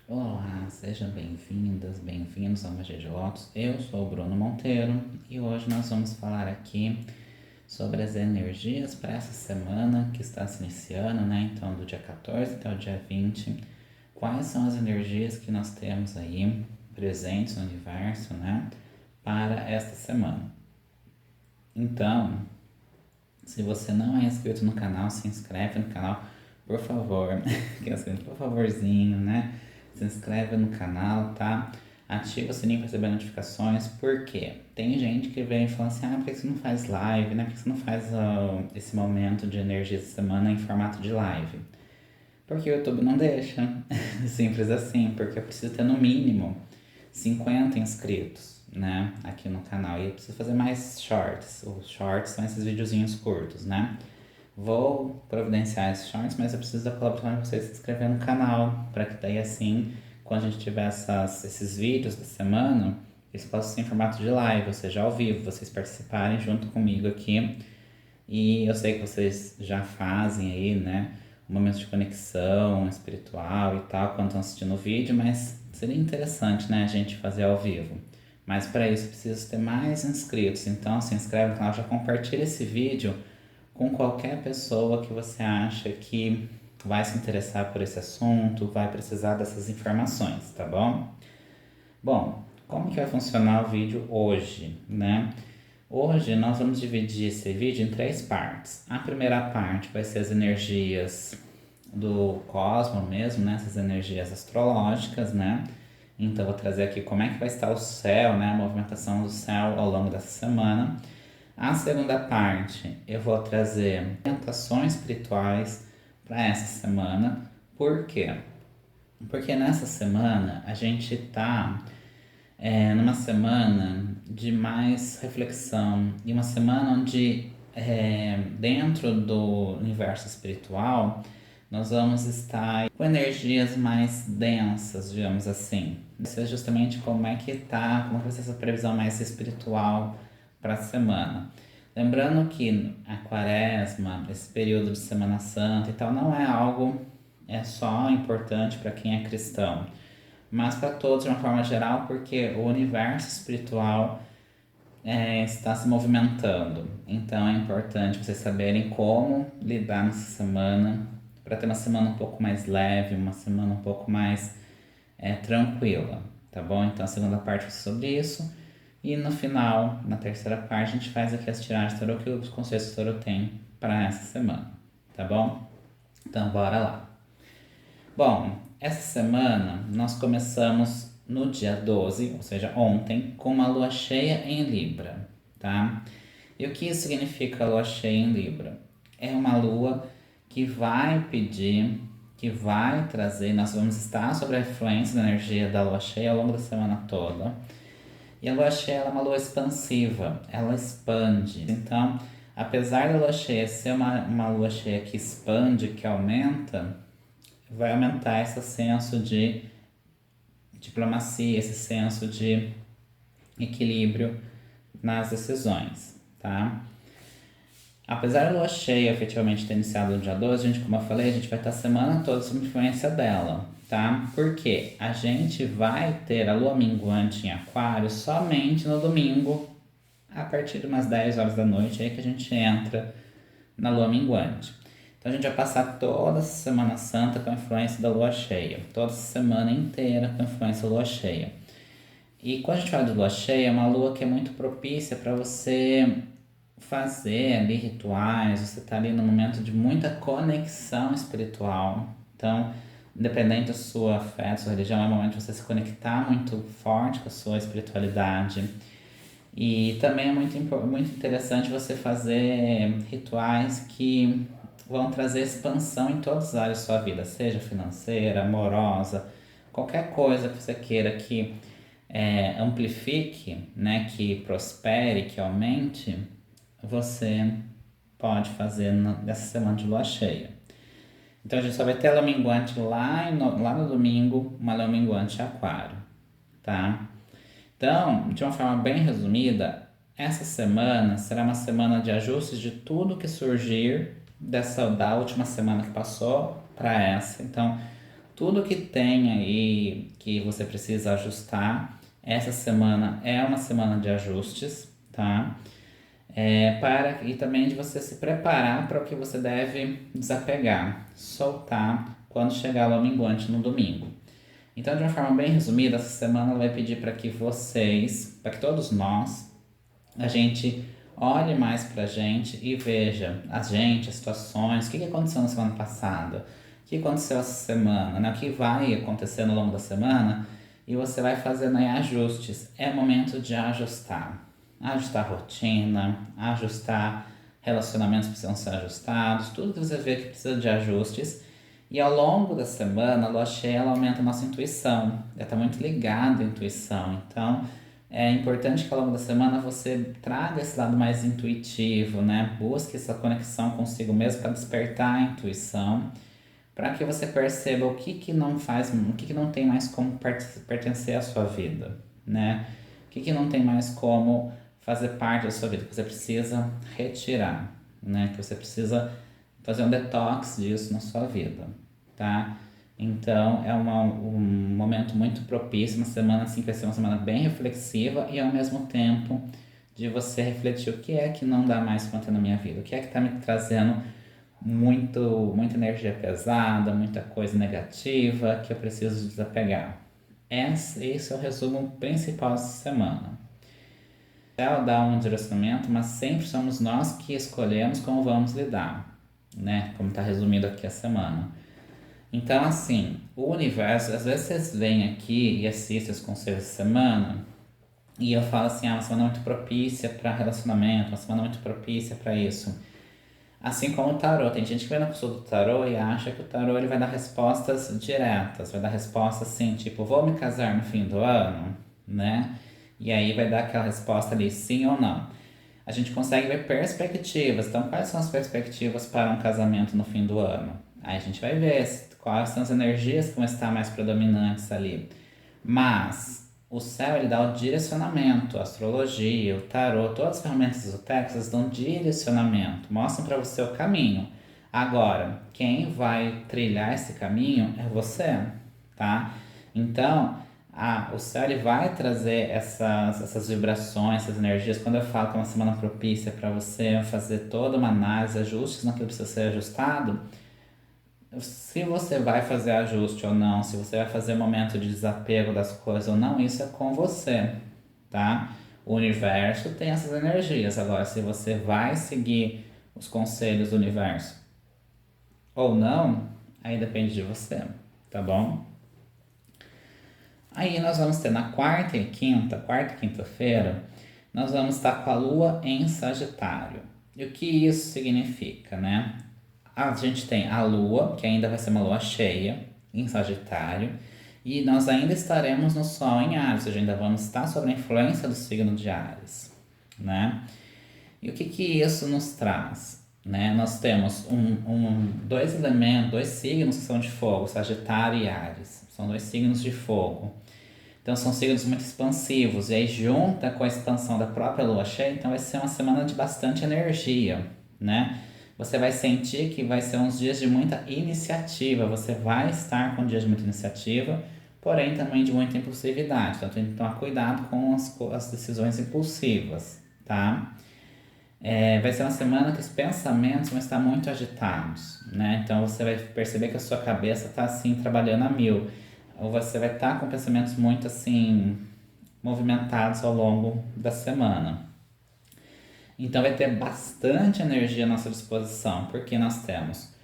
Olá, sejam bem-vindas, bem-vindos ao Magia de Lótus. Eu sou o Bruno Monteiro e hoje nós vamos falar aqui sobre as energias para essa semana que está se iniciando, né? Então, do dia 14 até o dia 20. Quais são as energias que nós temos aí presentes no universo, né? Para esta semana. Então, se você não é inscrito no canal, se inscreve no canal, por favor. Por favorzinho, né? Se inscreve no canal, tá? Ativa o sininho para receber notificações, porque tem gente que vem e fala assim: por que você não faz live, né? Por que você não faz esse momento de energia essa semana em formato de live? Porque o YouTube não deixa. Simples assim, porque eu preciso ter no mínimo 50 inscritos, né, aqui no canal. E eu preciso fazer mais shorts. Os shorts são esses videozinhos curtos, né? Vou providenciar esses shorts, mas eu preciso da colaboração de vocês se inscrever no canal, para que daí assim, quando a gente tiver esses vídeos da semana, eles possam ser em formato de live, ou seja, ao vivo, vocês participarem junto comigo aqui. E eu sei que vocês já fazem aí, né, um momento de conexão espiritual e tal, quando estão assistindo o vídeo, mas seria interessante, né, a gente fazer ao vivo. Mas para isso eu preciso ter mais inscritos, então se inscreve no canal, já compartilha esse vídeo com qualquer pessoa que você acha que vai se interessar por esse assunto, vai precisar dessas informações, tá bom? Bom, como que vai funcionar o vídeo hoje, né? Hoje nós vamos dividir esse vídeo em três partes. A primeira parte vai ser as energias do cosmos mesmo, né? Essas energias astrológicas, né? Então eu vou trazer aqui como é que vai estar o céu, né? A movimentação do céu ao longo dessa semana. A segunda parte eu vou trazer orientações espirituais para essa semana. Por quê? Porque nessa semana a gente está numa semana de mais reflexão e uma semana onde, dentro do universo espiritual, nós vamos estar com energias mais densas, digamos assim. Isso é justamente como é que tá, como vai ser essa previsão mais espiritual para a semana. Lembrando que a quaresma, esse período de Semana Santa e tal, não é algo só importante para quem é cristão, mas para todos de uma forma geral, porque o universo espiritual está se movimentando. Então é importante vocês saberem como lidar nessa semana, para ter uma semana um pouco mais leve, uma semana um pouco mais tranquila, tá bom? Então a segunda parte é sobre isso. E no final, na terceira parte, a gente faz aqui as tiragens de tarô que os conselhos de tarô tem para essa semana, tá bom? Então bora lá. Bom, essa semana nós começamos no dia 12, ou seja, ontem, com uma lua cheia em Libra, tá? E o que isso significa lua cheia em Libra? É uma lua que vai pedir, que vai trazer, nós vamos estar sob a influência da energia da lua cheia ao longo da semana toda. E a lua cheia é uma lua expansiva, ela expande. Então, apesar da lua cheia ser uma lua cheia que expande, que aumenta, vai aumentar esse senso de diplomacia, esse senso de equilíbrio nas decisões, tá? Apesar da lua cheia efetivamente ter iniciado no dia 12, a gente, como eu falei, a gente vai estar a semana toda sob influência dela, tá? Porque a gente vai ter a lua minguante em aquário somente no domingo, a partir de umas 10 horas da noite, aí que a gente entra na lua minguante. Então a gente vai passar toda a Semana Santa com a influência da lua cheia, toda a semana inteira com a influência da lua cheia. E quando a gente fala de lua cheia, é uma lua que é muito propícia para você fazer ali rituais, você está ali num momento de muita conexão espiritual. Então, independente da sua fé, da sua religião, é um momento de você se conectar muito forte com a sua espiritualidade. E também é muito interessante você fazer rituais que vão trazer expansão em todas as áreas da sua vida, seja financeira, amorosa, qualquer coisa que você queira que amplifique, né, que prospere, que aumente, você pode fazer nessa semana de lua cheia. Então a gente só vai ter a lua minguante lá no domingo, uma lua minguante aquário, tá? Então, de uma forma bem resumida, essa semana será uma semana de ajustes de tudo que surgir da última semana que passou para essa. Então, tudo que tem aí que você precisa ajustar, essa semana é uma semana de ajustes, tá? E também de você se preparar para o que você deve desapegar, soltar quando chegar o minguante no domingo. Então, de uma forma bem resumida, essa semana ela vai pedir para que vocês, para que todos nós, a gente olhe mais pra gente e veja a gente, as situações, o que aconteceu na semana passada, o que aconteceu essa semana, né? O que vai acontecer ao longo da semana e você vai fazendo aí ajustes. É momento de ajustar. Ajustar a rotina, ajustar relacionamentos que precisam ser ajustados, tudo que você vê que precisa de ajustes. E ao longo da semana, a lua cheia ela aumenta a nossa intuição. Ela está muito ligada à intuição. Então, é importante que ao longo da semana você traga esse lado mais intuitivo, né? Busque essa conexão consigo mesmo para despertar a intuição, para que você perceba o que que não faz, o que que não tem mais como pertencer à sua vida, né? O que que não tem mais como fazer parte da sua vida, que você precisa retirar, né? Que você precisa fazer um detox disso na sua vida, tá? Então é um momento muito propício, uma semana assim que vai ser uma semana bem reflexiva e ao mesmo tempo de você refletir o que é que não dá mais conta na minha vida, o que é que está me trazendo muita energia pesada, muita coisa negativa que eu preciso desapegar. Esse é o resumo principal dessa semana. Ela dá um direcionamento, mas sempre somos nós que escolhemos como vamos lidar, né? Como está resumido aqui a semana. Então, assim, o universo, às vezes vocês vêm aqui e assistem os conselhos de semana e eu falo assim, uma semana muito propícia para relacionamento, uma semana muito propícia para isso. Assim como o tarô, tem gente que vem na pessoa do tarô e acha que o tarô ele vai dar respostas diretas, vai dar respostas assim, tipo, vou me casar no fim do ano, né? E aí vai dar aquela resposta ali, sim ou não. A gente consegue ver perspectivas. Então, quais são as perspectivas para um casamento no fim do ano? Aí a gente vai ver quais são as energias que vão estar mais predominantes ali. Mas o céu ele dá o direcionamento, a astrologia, o tarô, todas as ferramentas esotéricas dão direcionamento, mostram para você o caminho. Agora, quem vai trilhar esse caminho é você, tá? Então, o céu ele vai trazer essas vibrações, essas energias. Quando eu falo que é uma semana propícia para você fazer toda uma análise, ajustes naquilo que precisa ser ajustado, se você vai fazer ajuste ou não, se você vai fazer momento de desapego das coisas ou não, isso é com você, tá? O universo tem essas energias. Agora, se você vai seguir os conselhos do universo ou não, aí depende de você, tá bom? Aí nós vamos ter na quarta e quinta-feira, nós vamos estar com a Lua em Sagitário. E o que isso significa, né? A gente tem a Lua, que ainda vai ser uma Lua cheia em Sagitário, e nós ainda estaremos no Sol em Áries, ou seja, ainda vamos estar sob a influência do signo de Áries, né? E o que que isso nos traz? Né? Nós temos dois elementos, dois signos que são de fogo, Sagitário e Áries. São dois signos de fogo. Então são signos muito expansivos. E aí junta com a expansão da própria lua cheia, então vai ser uma semana de bastante energia, né? Você vai sentir que vai ser uns dias de muita iniciativa. Você vai estar com dias de muita iniciativa, porém também de muita impulsividade. Então tem que tomar cuidado com as decisões impulsivas, tá? Vai ser uma semana que os pensamentos vão estar muito agitados, né? Então você vai perceber que a sua cabeça está assim trabalhando a mil. Ou você vai estar com pensamentos muito assim movimentados ao longo da semana. Então vai ter bastante energia à nossa disposição, porque nós temos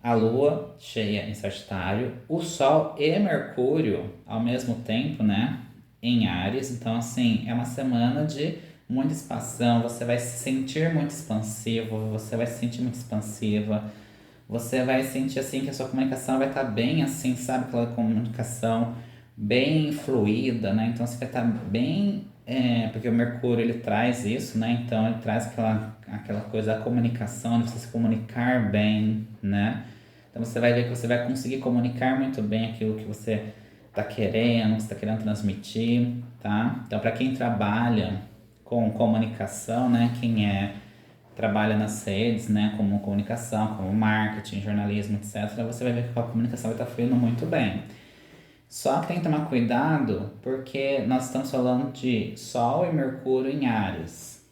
a Lua cheia em Sagitário, o Sol e Mercúrio ao mesmo tempo, né? Em Áries. Então, assim, é uma semana de muita expansão. Você vai se sentir muito expansivo, você vai se sentir muito expansiva. Você vai sentir assim que a sua comunicação vai estar bem assim, sabe? Aquela comunicação bem fluida, né? Então você vai estar bem. Porque o Mercúrio ele traz isso, né? Então ele traz aquela coisa da comunicação, de você se comunicar bem, né? Então você vai ver que você vai conseguir comunicar muito bem aquilo que você está querendo, que você está querendo transmitir, tá? Então para quem trabalha com comunicação, né? Quem é trabalha nas redes, né, como comunicação, como marketing, jornalismo, etc., você vai ver que a comunicação vai estar fluindo muito bem. Só que tem que tomar cuidado porque nós estamos falando de Sol e Mercúrio em Áries.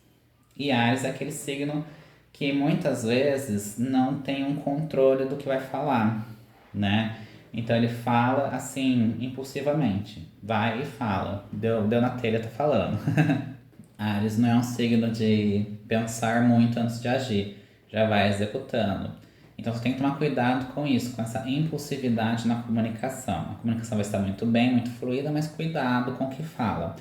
E Áries é aquele signo que muitas vezes não tem um controle do que vai falar, né? Então ele fala assim, impulsivamente. Vai e fala. Deu na telha, tá falando. Áries não é um signo de pensar muito antes de agir, já vai executando. Então você tem que tomar cuidado com isso, com essa impulsividade na comunicação. A comunicação vai estar muito bem, muito fluida, mas cuidado com o que fala.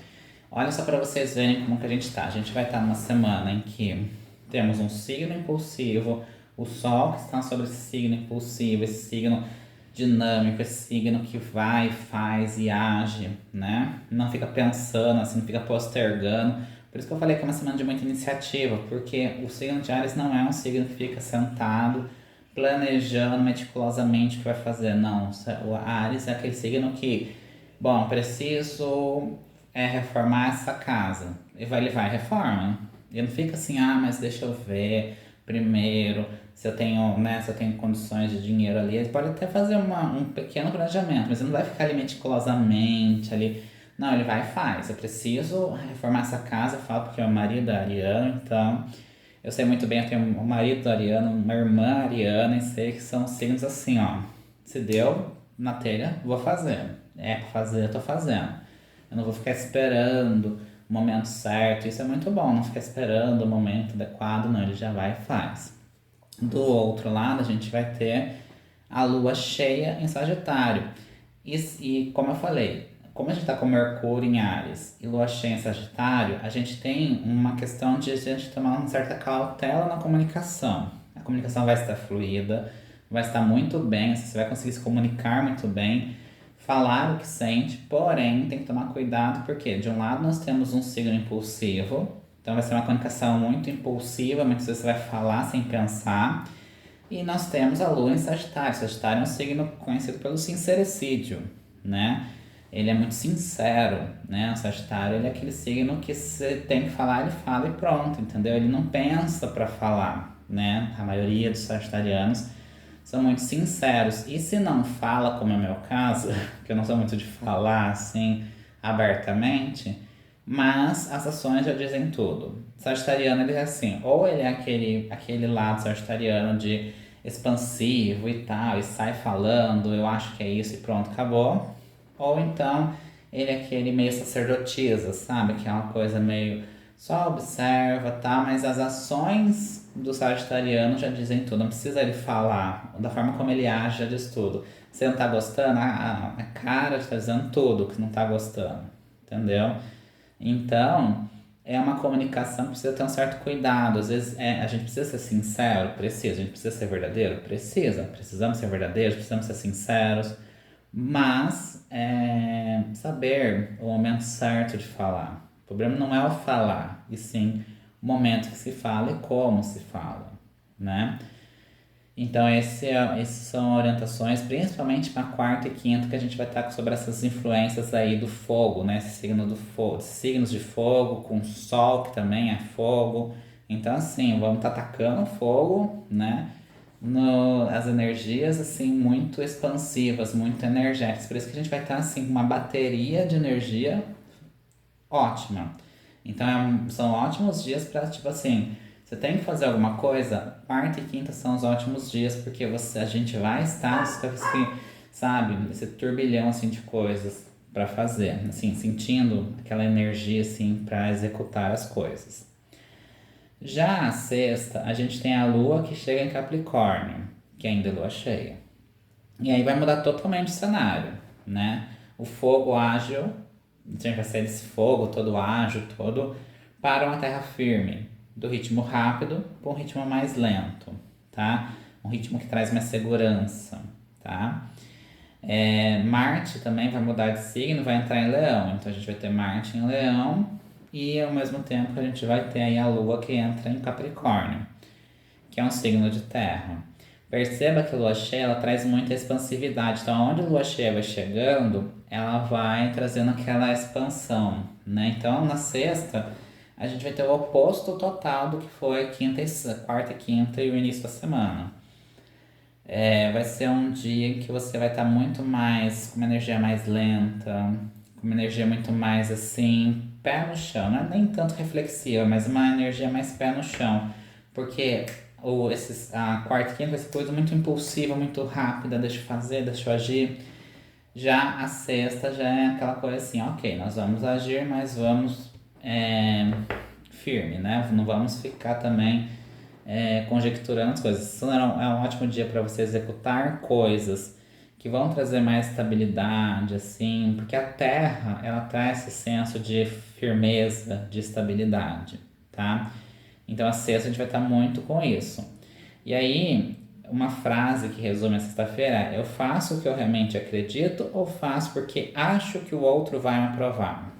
Olha só para vocês verem como que a gente está. A gente vai estar numa semana em que temos um signo impulsivo, o Sol que está sobre esse signo impulsivo, esse signo dinâmico, esse signo que vai, faz e age, né? Não fica pensando, assim, não fica postergando. Por isso que eu falei que é uma semana de muita iniciativa, porque o signo de Áries não é um signo que fica sentado, planejando meticulosamente o que vai fazer. Não, o Áries é aquele signo que, bom, preciso reformar essa casa. Ele vai e reforma. Ele não fica assim, mas deixa eu ver primeiro se eu tenho, né, se eu tenho condições de dinheiro ali. Ele pode até fazer um pequeno planejamento, mas ele não vai ficar ali meticulosamente ali. Não, ele vai e faz. Eu preciso reformar essa casa, eu falo porque meu marido é ariano, então eu sei muito bem, eu tenho um marido ariano, uma irmã ariana, e sei que são signos assim, ó. Se deu na telha, vou fazer. É pra fazer, eu tô fazendo. Eu não vou ficar esperando o momento certo. Isso é muito bom, não ficar esperando o momento adequado, não. Ele já vai e faz. Do outro lado, a gente vai ter a lua cheia em Sagitário. E como eu falei, como a gente está com Mercúrio em Áries e lua cheia em Sagitário, a gente tem uma questão de a gente tomar uma certa cautela na comunicação. A comunicação vai estar fluida, vai estar muito bem, você vai conseguir se comunicar muito bem, falar o que sente, porém tem que tomar cuidado porque de um lado nós temos um signo impulsivo, então vai ser uma comunicação muito impulsiva, muitas vezes você vai falar sem pensar. E nós temos a Lua em Sagitário. Sagitário é um signo conhecido pelo sincericídio, né? Ele é muito sincero, né? O Sagitário ele é aquele signo que você tem que falar, ele fala e pronto, entendeu? Ele não pensa para falar, né? A maioria dos sagitarianos são muito sinceros. E se não fala, como é o meu caso, que eu não sou muito de falar assim abertamente, mas as ações já dizem tudo. Sagitariano ele é assim, ou ele é aquele lado sagitariano de expansivo e tal, e sai falando, eu acho que é isso e pronto, acabou. Ou então ele é aquele meio sacerdotisa, sabe? Que é uma coisa meio só observa, tá? Mas as ações do sagitariano já dizem tudo, não precisa ele falar, da forma como ele age já diz tudo. Você não tá gostando, a cara está dizendo tudo que não tá gostando, entendeu? Então, é uma comunicação que precisa ter um certo cuidado. Às vezes a gente precisa ser sincero, precisa. A gente precisa ser verdadeiro, precisa. Precisamos ser verdadeiros, precisamos ser sinceros. Mas saber o momento certo de falar. O problema não é o falar, e sim o momento que se fala e como se fala, né? Então, essas são orientações, principalmente para quarta e quinta, que a gente vai estar sobre essas influências aí do fogo, né? Esse signo do fogo, signos de fogo, com sol, que também é fogo. Então, assim, vamos estar atacando fogo, né? As energias, assim, muito expansivas, muito energéticas. Por isso que a gente vai estar, assim, com uma bateria de energia ótima. Então, são ótimos dias para, tipo assim, você tem que fazer alguma coisa, quarta e quinta são os ótimos dias, porque a gente vai estar, sabe, esse turbilhão, assim, de coisas para fazer, assim, sentindo aquela energia, assim, para executar as coisas. Já a sexta, a gente tem a lua que chega em Capricórnio, que ainda é lua cheia. E aí vai mudar totalmente o cenário, né? O fogo ágil, sempre vai ser esse fogo todo ágil, todo para uma terra firme, do ritmo rápido para um ritmo mais lento, tá? Um ritmo que traz mais segurança, tá? Marte também vai mudar de signo, vai entrar em Leão, então a gente vai ter Marte em Leão e ao mesmo tempo a gente vai ter aí a Lua que entra em Capricórnio, que é um signo de terra. Perceba que a lua cheia ela traz muita expansividade. Então, onde a lua cheia vai chegando, ela vai trazendo aquela expansão, né? Então, na sexta, a gente vai ter o oposto total do que foi quarta e quinta e o início da semana. Vai ser um dia em que você vai estar muito mais, com uma energia mais lenta, com uma energia muito mais assim, pé no chão. Não é nem tanto reflexiva, mas uma energia mais pé no chão. Porque a quarta e quinta vai ser coisa muito impulsiva, muito rápida, deixa eu fazer, deixa eu agir. Já a sexta já é aquela coisa assim, ok, nós vamos agir, mas vamos firme, né? Não vamos ficar também conjecturando as coisas. Isso é um ótimo dia para você executar coisas que vão trazer mais estabilidade, assim, porque a Terra, ela traz esse senso de firmeza, de estabilidade, tá? Então a sexta a gente vai estar muito com isso. E aí, uma frase que resume a sexta-feira é: eu faço o que eu realmente acredito ou faço porque acho que o outro vai me aprovar?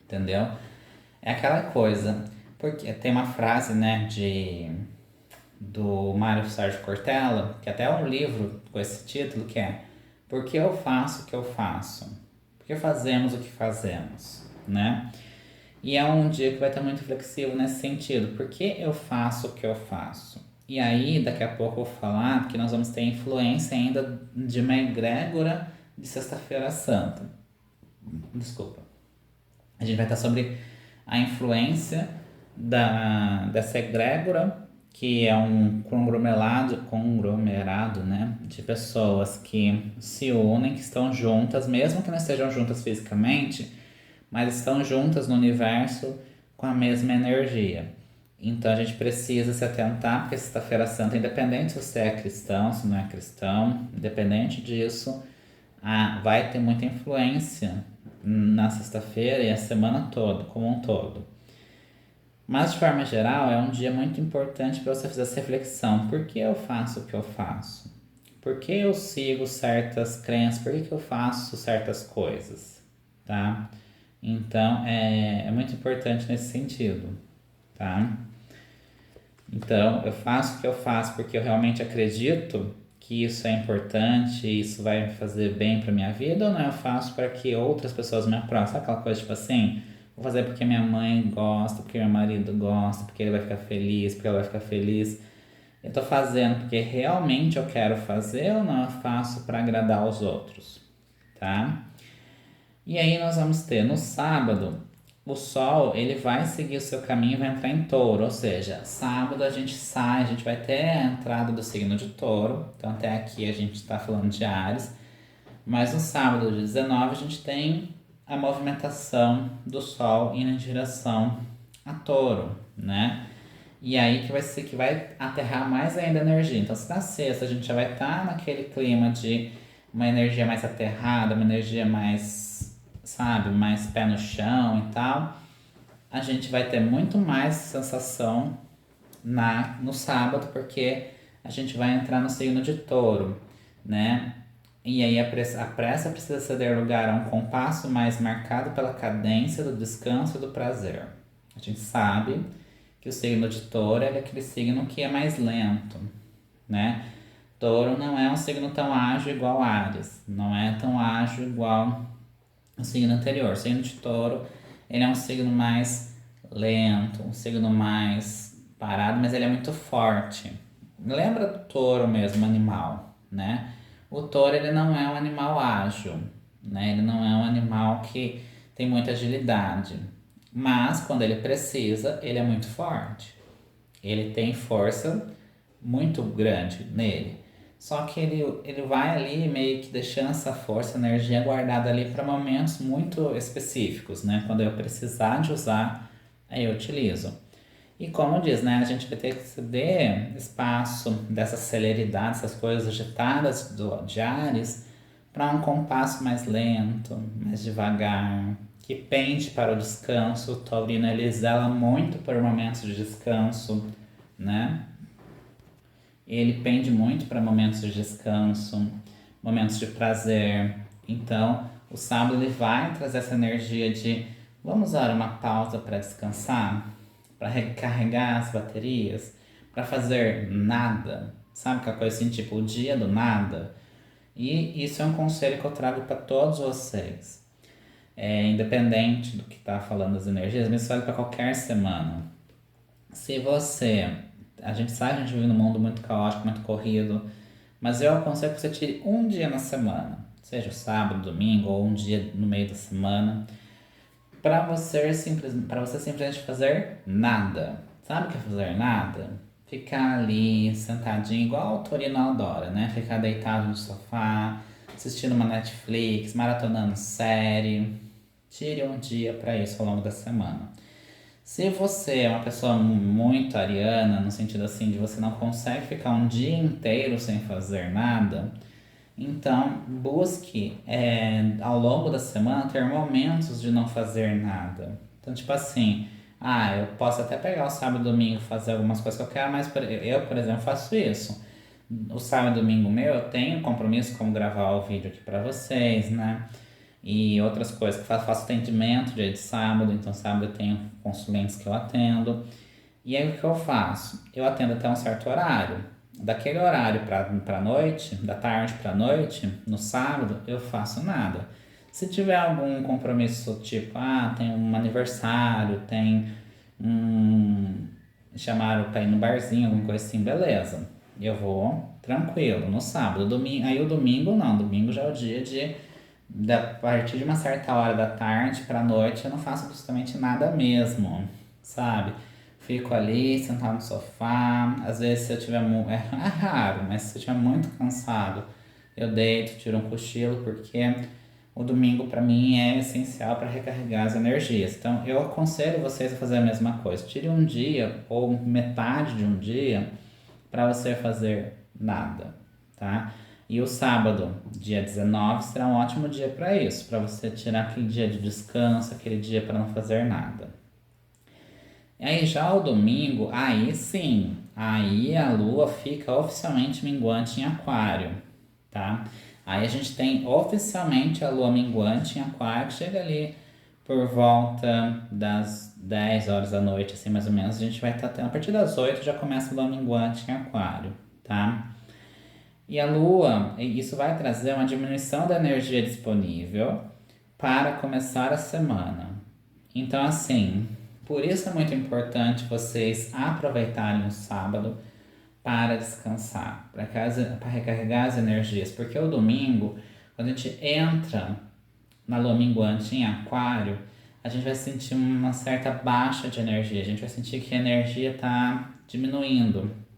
Entendeu? É aquela coisa. Porque tem uma frase, né, do Mário Sérgio Cortella, que até é um livro com esse título, que é Por que eu faço o que eu faço? Por que fazemos o que fazemos? Né? E é um dia que vai estar muito flexível nesse sentido. Por que eu faço o que eu faço? E aí, daqui a pouco eu vou falar que nós vamos ter influência ainda de uma egrégora de Sexta-feira Santa. Desculpa. A gente vai estar sobre a influência dessa egrégora, que é um conglomerado, né, de pessoas que se unem, que estão juntas, mesmo que não estejam juntas fisicamente, mas estão juntas no universo com a mesma energia. Então a gente precisa se atentar, porque Sexta-feira Santa, independente se você é cristão, se não é cristão, independente disso, vai ter muita influência na sexta-feira e a semana toda, como um todo. Mas de forma geral, é um dia muito importante para você fazer essa reflexão. Por que eu faço o que eu faço? Por que eu sigo certas crenças? Por que eu faço certas coisas? Tá? Então, é muito importante nesse sentido, tá? Então, eu faço o que eu faço porque eu realmente acredito que isso é importante, isso vai fazer bem para minha vida, ou não eu faço para que outras pessoas me aprovem? Sabe aquela coisa tipo assim, vou fazer porque minha mãe gosta, porque meu marido gosta, porque ele vai ficar feliz, porque ela vai ficar feliz. Eu tô fazendo porque realmente eu quero fazer, ou não eu faço para agradar os outros, tá? E aí nós vamos ter no sábado, o Sol ele vai seguir o seu caminho e vai entrar em Touro, ou seja, sábado a gente sai, a gente vai ter a entrada do signo de Touro, então até aqui a gente está falando de Áries, mas no sábado, dia 19, a gente tem a movimentação do Sol indo em direção a Touro, né? E aí que vai ser que vai aterrar mais ainda a energia. Então, se na sexta a gente já vai estar naquele clima de uma energia mais aterrada, uma energia mais, sabe, mais pé no chão e tal, a gente vai ter muito mais sensação no sábado, porque a gente vai entrar no signo de Touro, né? E aí a pressa precisa ceder lugar a um compasso mais marcado pela cadência do descanso e do prazer. A gente sabe que o signo de Touro é aquele signo que é mais lento, né? Touro não é um signo tão ágil igual Áries, não é tão ágil igual o signo anterior. O signo de Touro, ele é um signo mais lento, um signo mais parado, mas ele é muito forte. Lembra do touro mesmo, animal, né? O touro, ele não é um animal ágil, né? Ele não é um animal que tem muita agilidade. Mas, quando ele precisa, ele é muito forte. Ele tem força muito grande nele. Só que ele vai ali meio que deixando essa força, energia guardada ali para momentos muito específicos, né? Quando eu precisar de usar, aí eu utilizo. E como diz, né? A gente vai ter que ceder espaço dessa celeridade, essas coisas agitadas de Ares, para um compasso mais lento, mais devagar, que pende para o descanso. O taurino ele zela muito por momentos de descanso, né? Ele pende muito para momentos de descanso, momentos de prazer. Então, o sábado ele vai trazer essa energia de vamos usar uma pausa para descansar, para recarregar as baterias, para fazer nada. Sabe aquela coisa assim, tipo o dia do nada? E isso é um conselho que eu trago para todos vocês. independente do que está falando das energias, mas isso vale para qualquer semana. Se você, a gente sabe que a gente vive num mundo muito caótico, muito corrido, mas eu aconselho que você tire um dia na semana, seja o sábado, domingo ou um dia no meio da semana, para você simplesmente fazer nada. Sabe o que é fazer nada? Ficar ali sentadinho, igual o Torino adora, né? Ficar deitado no sofá, assistindo uma Netflix, maratonando série. Tire um dia para isso ao longo da semana. Se você é uma pessoa muito ariana, no sentido assim de você não consegue ficar um dia inteiro sem fazer nada, então busque ao longo da semana ter momentos de não fazer nada. Então, tipo assim, eu posso até pegar o sábado e domingo e fazer algumas coisas que eu quero, mas eu, por exemplo, faço isso. O sábado e domingo meu eu tenho compromisso como gravar o vídeo aqui para vocês, né? E outras coisas que faço atendimento dia de sábado, então sábado eu tenho consulentes que eu atendo. E aí o que eu faço? Eu atendo até um certo horário. Daquele horário para noite, da tarde para noite, no sábado, eu faço nada. Se tiver algum compromisso, tipo, tem um aniversário, tem um. Chamaram para ir no barzinho, alguma coisa assim, beleza. Eu vou tranquilo, no sábado. Domingo, aí o domingo não, domingo já é o dia de. A partir de uma certa hora da tarde para noite, eu não faço absolutamente nada mesmo, sabe? Fico ali, sentado no sofá. Às vezes, se eu tiver. É raro, mas se eu estiver muito cansado, eu deito, tiro um cochilo, porque o domingo para mim é essencial para recarregar as energias. Então, eu aconselho vocês a fazer a mesma coisa. Tire um dia ou metade de um dia para você fazer nada, tá? E o sábado, dia 19, será um ótimo dia para isso, para você tirar aquele dia de descanso, aquele dia para não fazer nada. E aí já o domingo, aí sim, aí a lua fica oficialmente minguante em aquário, tá? Aí a gente tem oficialmente a lua minguante em aquário, que chega ali por volta das 10 horas da noite, assim mais ou menos, a gente vai estar tendo, a partir das 8 já começa a lua minguante em aquário, tá? E a lua, isso vai trazer uma diminuição da energia disponível para começar a semana. Então, assim, por isso é muito importante vocês aproveitarem o sábado para descansar, para recarregar as energias, porque o domingo, quando a gente entra na lua minguante em aquário, a gente vai sentir uma certa baixa de energia, a gente vai sentir que a energia está diminuindo.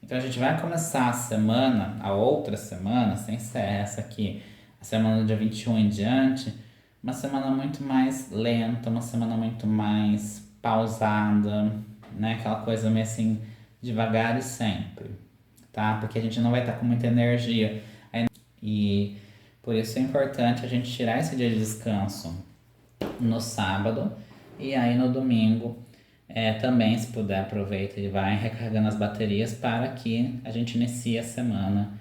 Então a gente vai começar a semana, a outra semana, sem ser essa aqui, a semana do dia 21 em diante, uma semana muito mais lenta, uma semana muito mais pausada, né? Aquela coisa meio assim, devagar e sempre, tá? Porque a gente não vai estar com muita energia. E por isso é importante a gente tirar esse dia de descanso no sábado e aí no domingo também, se puder, aproveita e vai recarregando as baterias para que a gente inicie a semana,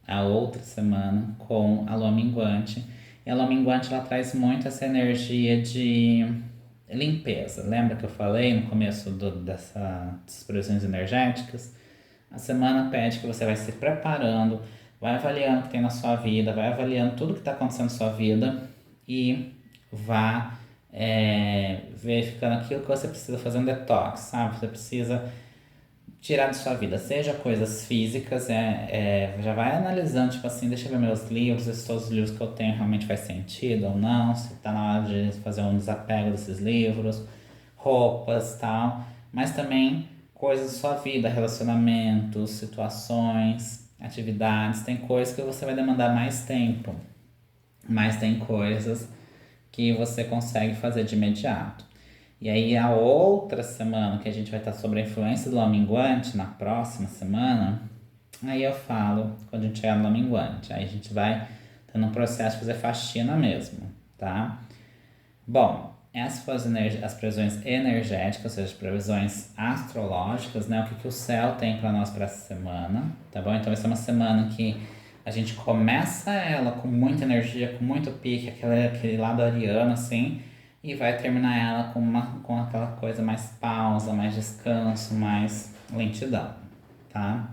a outra semana, com a lua minguante. E a lua minguante ela traz muito essa energia de limpeza. Lembra que eu falei no começo dessas previsões energéticas? A semana pede que você vai se preparando, vai avaliando o que tem na sua vida, vai avaliando tudo que está acontecendo na sua vida e vá verificando aquilo que você precisa fazer um detox, sabe? Você precisa tirar de sua vida, seja coisas físicas, já vai analisando, tipo assim, deixa eu ver meus livros, se todos os livros que eu tenho realmente faz sentido ou não, se tá na hora de fazer um desapego desses livros, roupas e tal, mas também coisas da sua vida, relacionamentos, situações, atividades, tem coisas que você vai demandar mais tempo, mas tem coisas que você consegue fazer de imediato. E aí a outra semana que a gente vai estar sobre a influência do lua minguante, na próxima semana, aí eu falo quando a gente chegar no lua minguante. Aí a gente vai tendo um processo de fazer faxina mesmo, tá? Bom, essas foram as previsões energéticas, ou seja, as previsões astrológicas, né? O que o céu tem para nós para essa semana, tá bom? Então, essa é uma semana que a gente começa ela com muita energia, com muito pique, aquele lado ariano, assim, e vai terminar ela com aquela coisa mais pausa, mais descanso, mais lentidão, tá?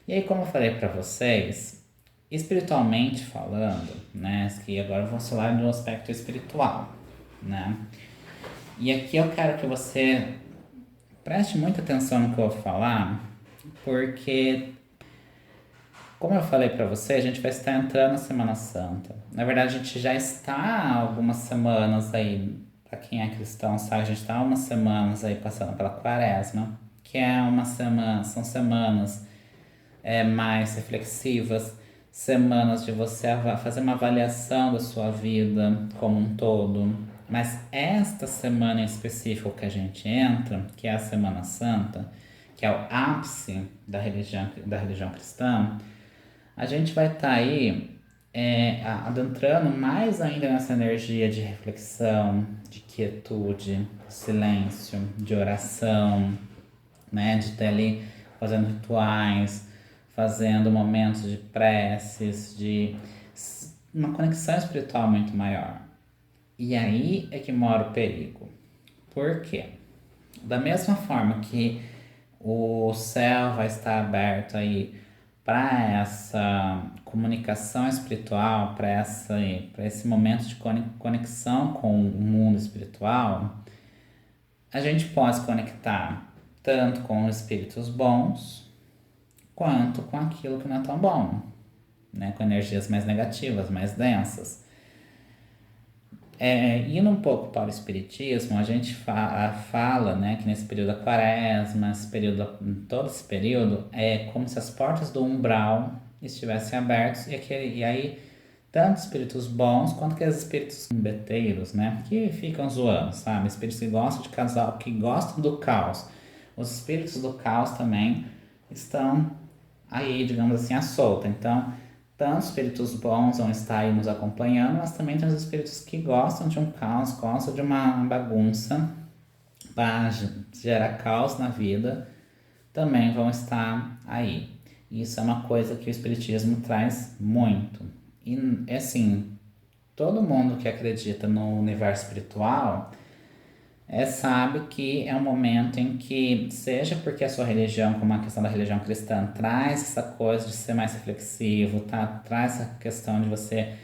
E aí, como eu falei para vocês, Espiritualmente falando, né? Que agora eu vou falar do aspecto espiritual, né? E aqui eu quero que você preste muita atenção no que eu vou falar, porque, como eu falei para você, a gente vai estar entrando na Semana Santa. Na verdade, a gente já está há algumas semanas aí, para quem é cristão, sabe? A gente está há umas semanas aí passando pela Quaresma, que é uma semana, são semanas mais reflexivas, semanas de você fazer uma avaliação da sua vida como um todo. Mas esta semana em específico que a gente entra, que é a Semana Santa, que é o ápice da religião cristã, a gente vai estar aí adentrando mais ainda nessa energia de reflexão, de quietude, de silêncio, de oração, né? De estar ali fazendo rituais, fazendo momentos de preces, de uma conexão espiritual muito maior. E aí é que mora o perigo. Por quê? Da mesma forma que o céu vai estar aberto aí para essa comunicação espiritual, para esse momento de conexão com o mundo espiritual, a gente pode se conectar tanto com espíritos bons quanto com aquilo que não é tão bom, né? Com energias mais negativas, mais densas. Indo um pouco para o espiritismo, a gente fala, né, que nesse período da quaresma, todo esse período, é como se as portas do umbral estivessem abertas e aí tanto espíritos bons quanto aqueles espíritos beteiros, né, que ficam zoando, sabe? Espíritos que gostam de casal, que gostam do caos. Os espíritos do caos também estão aí, digamos assim, à solta. Então, tanto espíritos bons vão estar aí nos acompanhando, mas também tem os espíritos que gostam de um caos, gostam de uma bagunça, para gerar caos na vida, também vão estar aí. Isso é uma coisa que o espiritismo traz muito. E assim, todo mundo que acredita no universo espiritual sabe que é um momento em que, seja porque a sua religião, como a questão da religião cristã, traz essa coisa de ser mais reflexivo, tá? Traz essa questão de você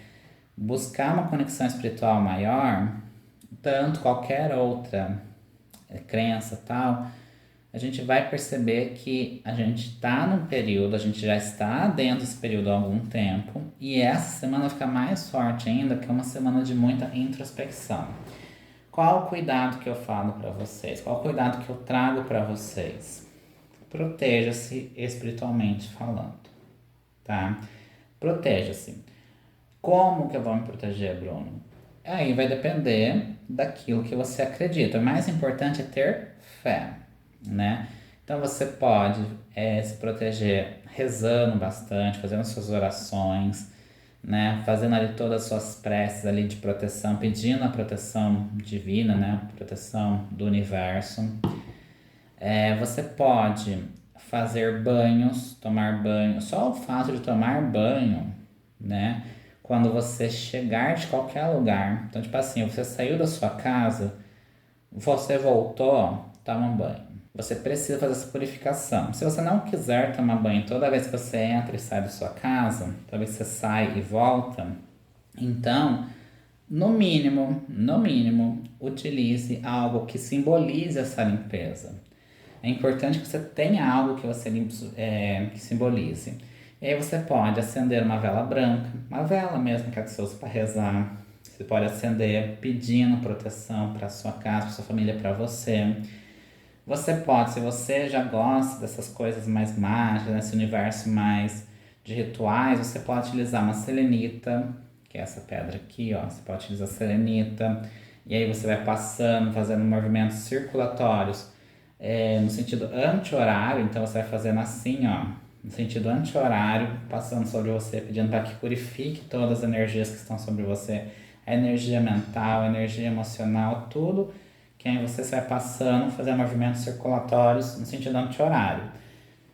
buscar uma conexão espiritual maior, tanto qualquer outra crença tal, a gente vai perceber que a gente está num período, a gente já está dentro desse período há algum tempo, e essa semana fica mais forte ainda, que é uma semana de muita introspecção. Qual o cuidado que eu falo para vocês? Qual o cuidado que eu trago para vocês? Proteja-se espiritualmente falando, tá? Proteja-se. Como que eu vou me proteger, Bruno? Aí vai depender daquilo que você acredita. O mais importante é ter fé, né? Então você pode se proteger rezando bastante, fazendo suas orações, né? Fazendo ali todas as suas preces ali de proteção, pedindo a proteção divina, né? Proteção do universo. Você pode fazer banhos, tomar banho. Só o fato de tomar banho, né? Quando você chegar de qualquer lugar. Então, tipo assim, você saiu da sua casa, você voltou, toma um banho. Você precisa fazer essa purificação. Se você não quiser tomar banho toda vez que você entra e sai da sua casa, toda vez que você sai e volta, então, no mínimo, utilize algo que simbolize essa limpeza. É importante que você tenha algo que você que simbolize. E aí você pode acender uma vela branca, uma vela mesmo que você usa para rezar. Você pode acender pedindo proteção para sua casa, para sua família, para você. Você pode, se você já gosta dessas coisas mais mágicas, nesse universo mais de rituais, você pode utilizar uma selenita, que é essa pedra aqui, ó. Você pode utilizar selenita, e aí você vai passando, fazendo movimentos circulatórios no sentido anti-horário, então você vai fazendo assim, ó, no sentido anti-horário, passando sobre você, pedindo para que purifique todas as energias que estão sobre você, a energia mental, a energia emocional, tudo que aí você vai passando, fazendo movimentos circulatórios no sentido anti-horário.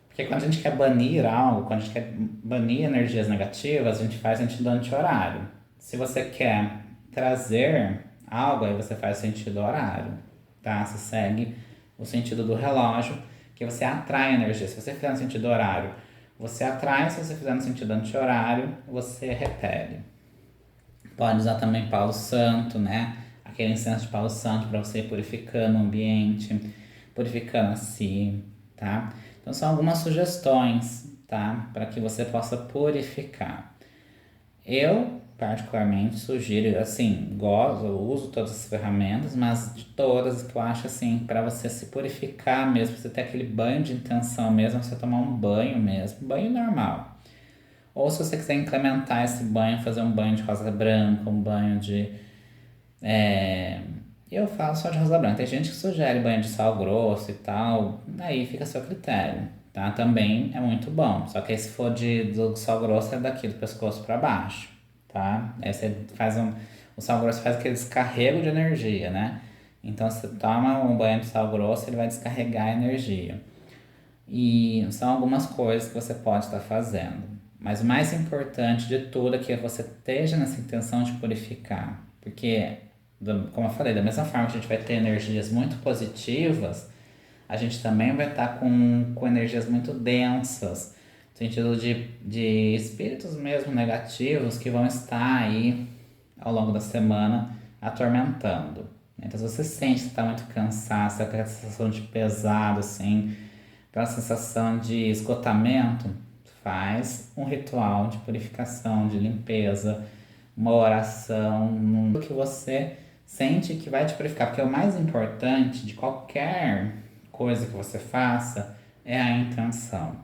Porque quando a gente quer banir algo, quando a gente quer banir energias negativas, a gente faz sentido anti-horário. Se você quer trazer algo, aí você faz sentido horário, tá? Você segue o sentido do relógio, que você atrai energia. Se você fizer no sentido horário, você atrai, se você fizer no sentido anti-horário, você repele. Pode usar também Palo Santo, né? Aquele incenso de Palo Santo para você ir purificando o ambiente, purificando a si, tá? Então são algumas sugestões, tá? Para que você possa purificar. Eu, particularmente, sugiro, assim, gosto, eu uso todas as ferramentas, mas de todas que eu acho, assim, para você se purificar mesmo, pra você ter aquele banho de intenção mesmo, você tomar um banho mesmo, banho normal. Ou se você quiser incrementar esse banho, fazer um banho de rosa branca, um banho de. É... Eu falo só de rosa branca. Tem gente que sugere banho de sal grosso e tal. Aí fica a seu critério, tá? Também é muito bom. Só que aí se for do sal grosso é daqui do pescoço para baixo, tá? Aí você faz um. O sal grosso faz aquele descarrego de energia, né? Então você toma um banho de sal grosso, ele vai descarregar a energia. E são algumas coisas que você pode estar fazendo. Mas o mais importante de tudo é que você esteja nessa intenção de purificar. Porque, como eu falei, da mesma forma que a gente vai ter energias muito positivas, a gente também vai estar com energias muito densas, no sentido de espíritos mesmo negativos que vão estar aí ao longo da semana atormentando. Então, se você sente que está muito cansado, aquela sensação de pesado, assim, aquela sensação de esgotamento, faz um ritual de purificação, de limpeza, uma oração, no que você sente que vai te purificar. Porque o mais importante de qualquer coisa que você faça é a intenção.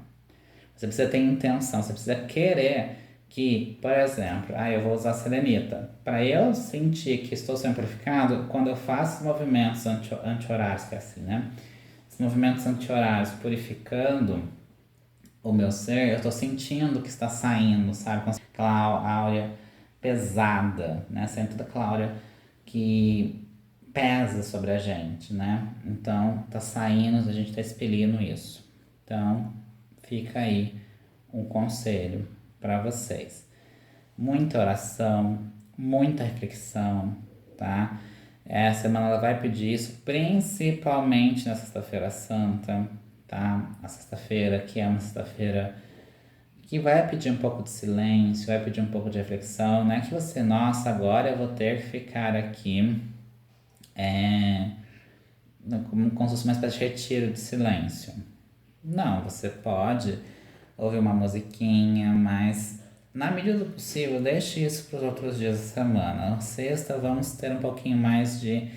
Você precisa ter intenção, você precisa querer que, por exemplo, eu vou usar a selenita. Para eu sentir que estou sendo purificado, quando eu faço movimentos anti-horários, que é assim, né? Os movimentos anti-horários purificando o meu ser, eu estou sentindo que está saindo, sabe? Com aquela áurea pesada, né? Sendo toda aquela áurea que pesa sobre a gente, né? Então, tá saindo, a gente tá expelindo isso. Então, fica aí um conselho para vocês. Muita oração, muita reflexão, tá? Essa semana ela vai pedir isso, principalmente na Sexta-feira Santa, tá? A sexta-feira, que é uma sexta-feira que vai pedir um pouco de silêncio, vai pedir um pouco de reflexão, não é que você, nossa, agora eu vou ter que ficar aqui, é, como se fosse uma espécie de retiro de silêncio. Não, você pode ouvir uma musiquinha, mas na medida do possível, deixe isso para os outros dias da semana. Na sexta, vamos ter um pouquinho mais de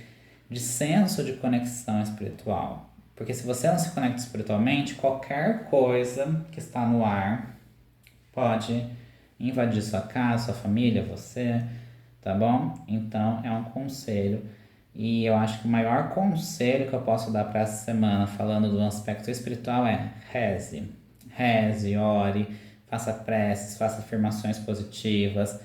senso de conexão espiritual. Porque se você não se conecta espiritualmente, qualquer coisa que está no ar pode invadir sua casa, sua família, você, tá bom? Então é um conselho. E eu acho que o maior conselho que eu posso dar para essa semana, falando do aspecto espiritual, é reze. Reze, ore, faça preces, faça afirmações positivas,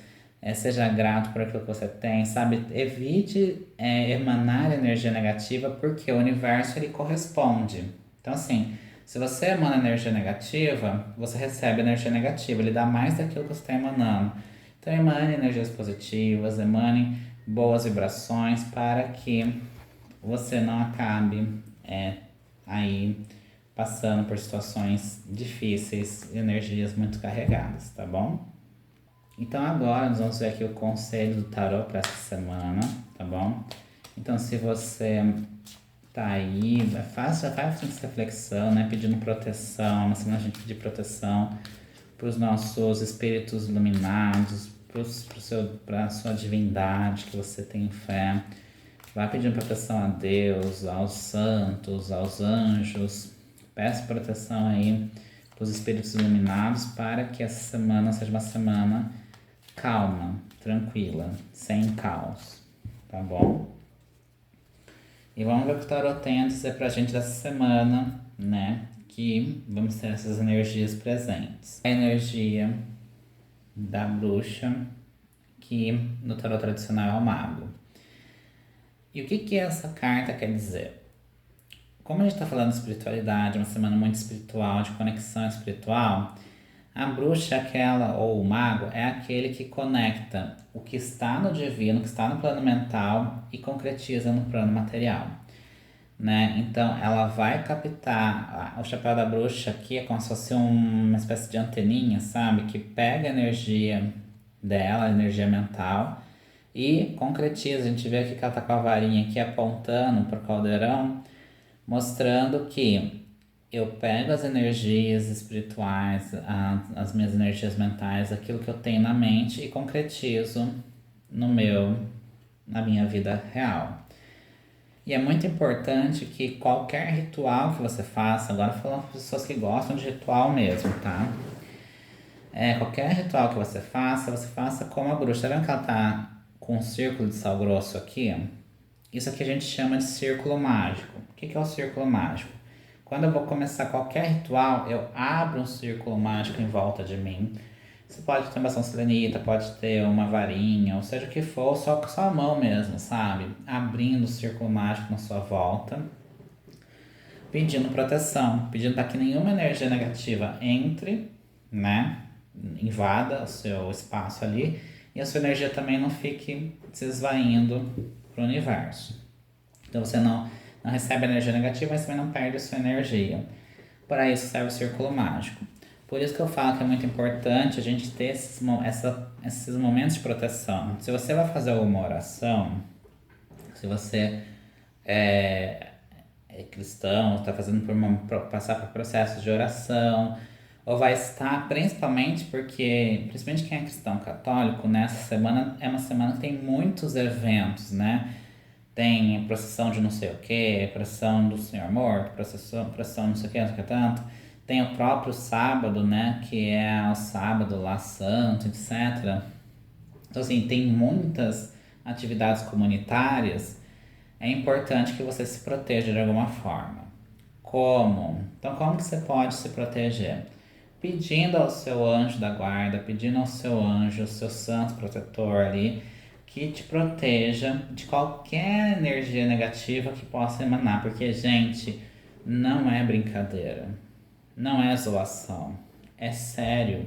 seja grato por aquilo que você tem, sabe? Evite emanar energia negativa, porque o universo ele corresponde. Então, assim, se você emana energia negativa, você recebe energia negativa, ele dá mais daquilo que você está emanando. Então, emane energias positivas, emane boas vibrações para que você não acabe aí passando por situações difíceis e energias muito carregadas, tá bom? Então agora nós vamos ver aqui o conselho do tarô para essa semana, tá bom? Então se você tá aí, faça essa reflexão, né? Pedindo proteção, na semana a gente pedir proteção para os nossos espíritos iluminados, para a sua divindade que você tem fé. Vai pedindo proteção a Deus, aos santos, aos anjos. Peça proteção aí para os espíritos iluminados para que essa semana seja uma semana calma, tranquila, sem caos, tá bom? E vamos ver o que o tarot tem a dizer pra gente dessa semana, né? Que vamos ter essas energias presentes. A energia da bruxa, que no tarot tradicional é o mago. E o que essa carta quer dizer? Como a gente está falando de espiritualidade, uma semana muito espiritual, de conexão espiritual, a bruxa é aquela, ou o mago, é aquele que conecta o que está no divino, o que está no plano mental e concretiza no plano material. né? Então ela vai captar, o chapéu da bruxa aqui é como se fosse uma espécie de anteninha, sabe? Que pega a energia dela, a energia mental, e concretiza. A gente vê aqui que ela tá com a varinha aqui apontando pro caldeirão, mostrando que eu pego as energias espirituais, as minhas energias mentais, aquilo que eu tenho na mente e concretizo no na minha vida real. E é muito importante que qualquer ritual que você faça, agora falando para pessoas que gostam de ritual mesmo, tá? Qualquer ritual que você faça como a bruxa. Tá vendo que ela tá com um círculo de sal grosso aqui? Isso aqui a gente chama de círculo mágico. O que é o círculo mágico? Quando eu vou começar qualquer ritual, eu abro um círculo mágico em volta de mim. Você pode ter uma ação selenita, pode ter uma varinha, ou seja o que for, só com sua mão mesmo, sabe? Abrindo o círculo mágico na sua volta, pedindo proteção, pedindo para que nenhuma energia negativa entre, né? Invada o seu espaço ali e a sua energia também não fique se esvaindo para o universo. Então você não recebe energia negativa, mas também não perde a sua energia. Para isso serve o círculo mágico. Por isso que eu falo que é muito importante a gente ter esses momentos de proteção. Se você vai fazer uma oração, se você é cristão, está fazendo passar por processos de oração, ou vai estar, principalmente quem é cristão católico, nessa semana é uma semana que tem muitos eventos, né? Tem procissão de não sei o que, procissão do Senhor Morto, procissão não sei o que, não sei o que tanto. Tem o próprio sábado, né? Que é o sábado lá santo, etc. Então, assim, tem muitas atividades comunitárias. É importante que você se proteja de alguma forma. Como? Então, como que você pode se proteger? Pedindo ao seu anjo da guarda, pedindo ao seu anjo, ao seu santo protetor ali, que te proteja de qualquer energia negativa que possa emanar. Porque, gente, não é brincadeira. Não é zoação. É sério.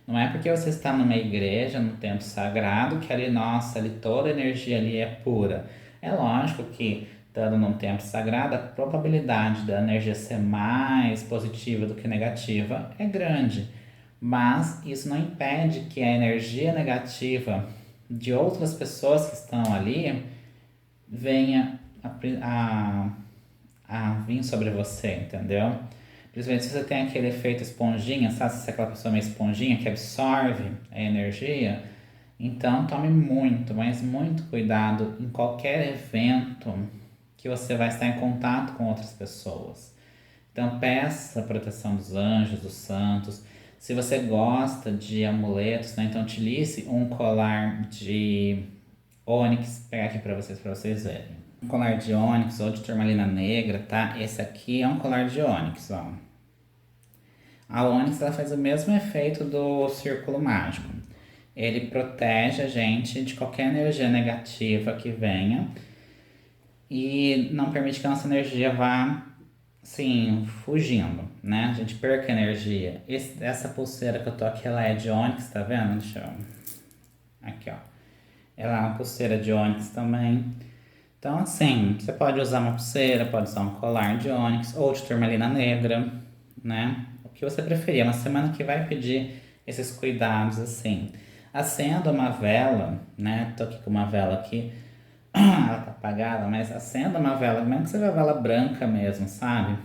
Não é porque você está numa igreja, num templo sagrado, que ali, nossa, ali toda a energia ali é pura. É lógico que, estando num templo sagrado, a probabilidade da energia ser mais positiva do que negativa é grande. Mas isso não impede que a energia negativa de outras pessoas que estão ali venha a vir sobre você, entendeu? Principalmente se você tem aquele efeito esponjinha, sabe? Se você é aquela pessoa meio esponjinha que absorve a energia, então tome muito, mas muito cuidado em qualquer evento que você vai estar em contato com outras pessoas. Então peça a proteção dos anjos, dos santos. Se você gosta de amuletos, né, então utilize um colar de ônix, vou pegar aqui para vocês verem. Um colar de ônix ou de turmalina negra, tá? Esse aqui é um colar de ônix, ó. A ônix ela faz o mesmo efeito do círculo mágico. Ele protege a gente de qualquer energia negativa que venha e não permite que a nossa energia vá, sim, fugindo, né? A gente perca energia. Essa pulseira que eu tô aqui, ela é de ônix, tá vendo? Deixa eu... Aqui, ó. Ela é uma pulseira de ônix também. Então, assim, você pode usar uma pulseira, pode usar um colar de ônix ou de turmalina negra, né? O que você preferir. É uma semana que vai pedir esses cuidados, assim. Acenda uma vela, né? Tô aqui com uma vela aqui. Ela tá apagada, mas acenda uma vela, mesmo que seja uma vela branca mesmo, sabe?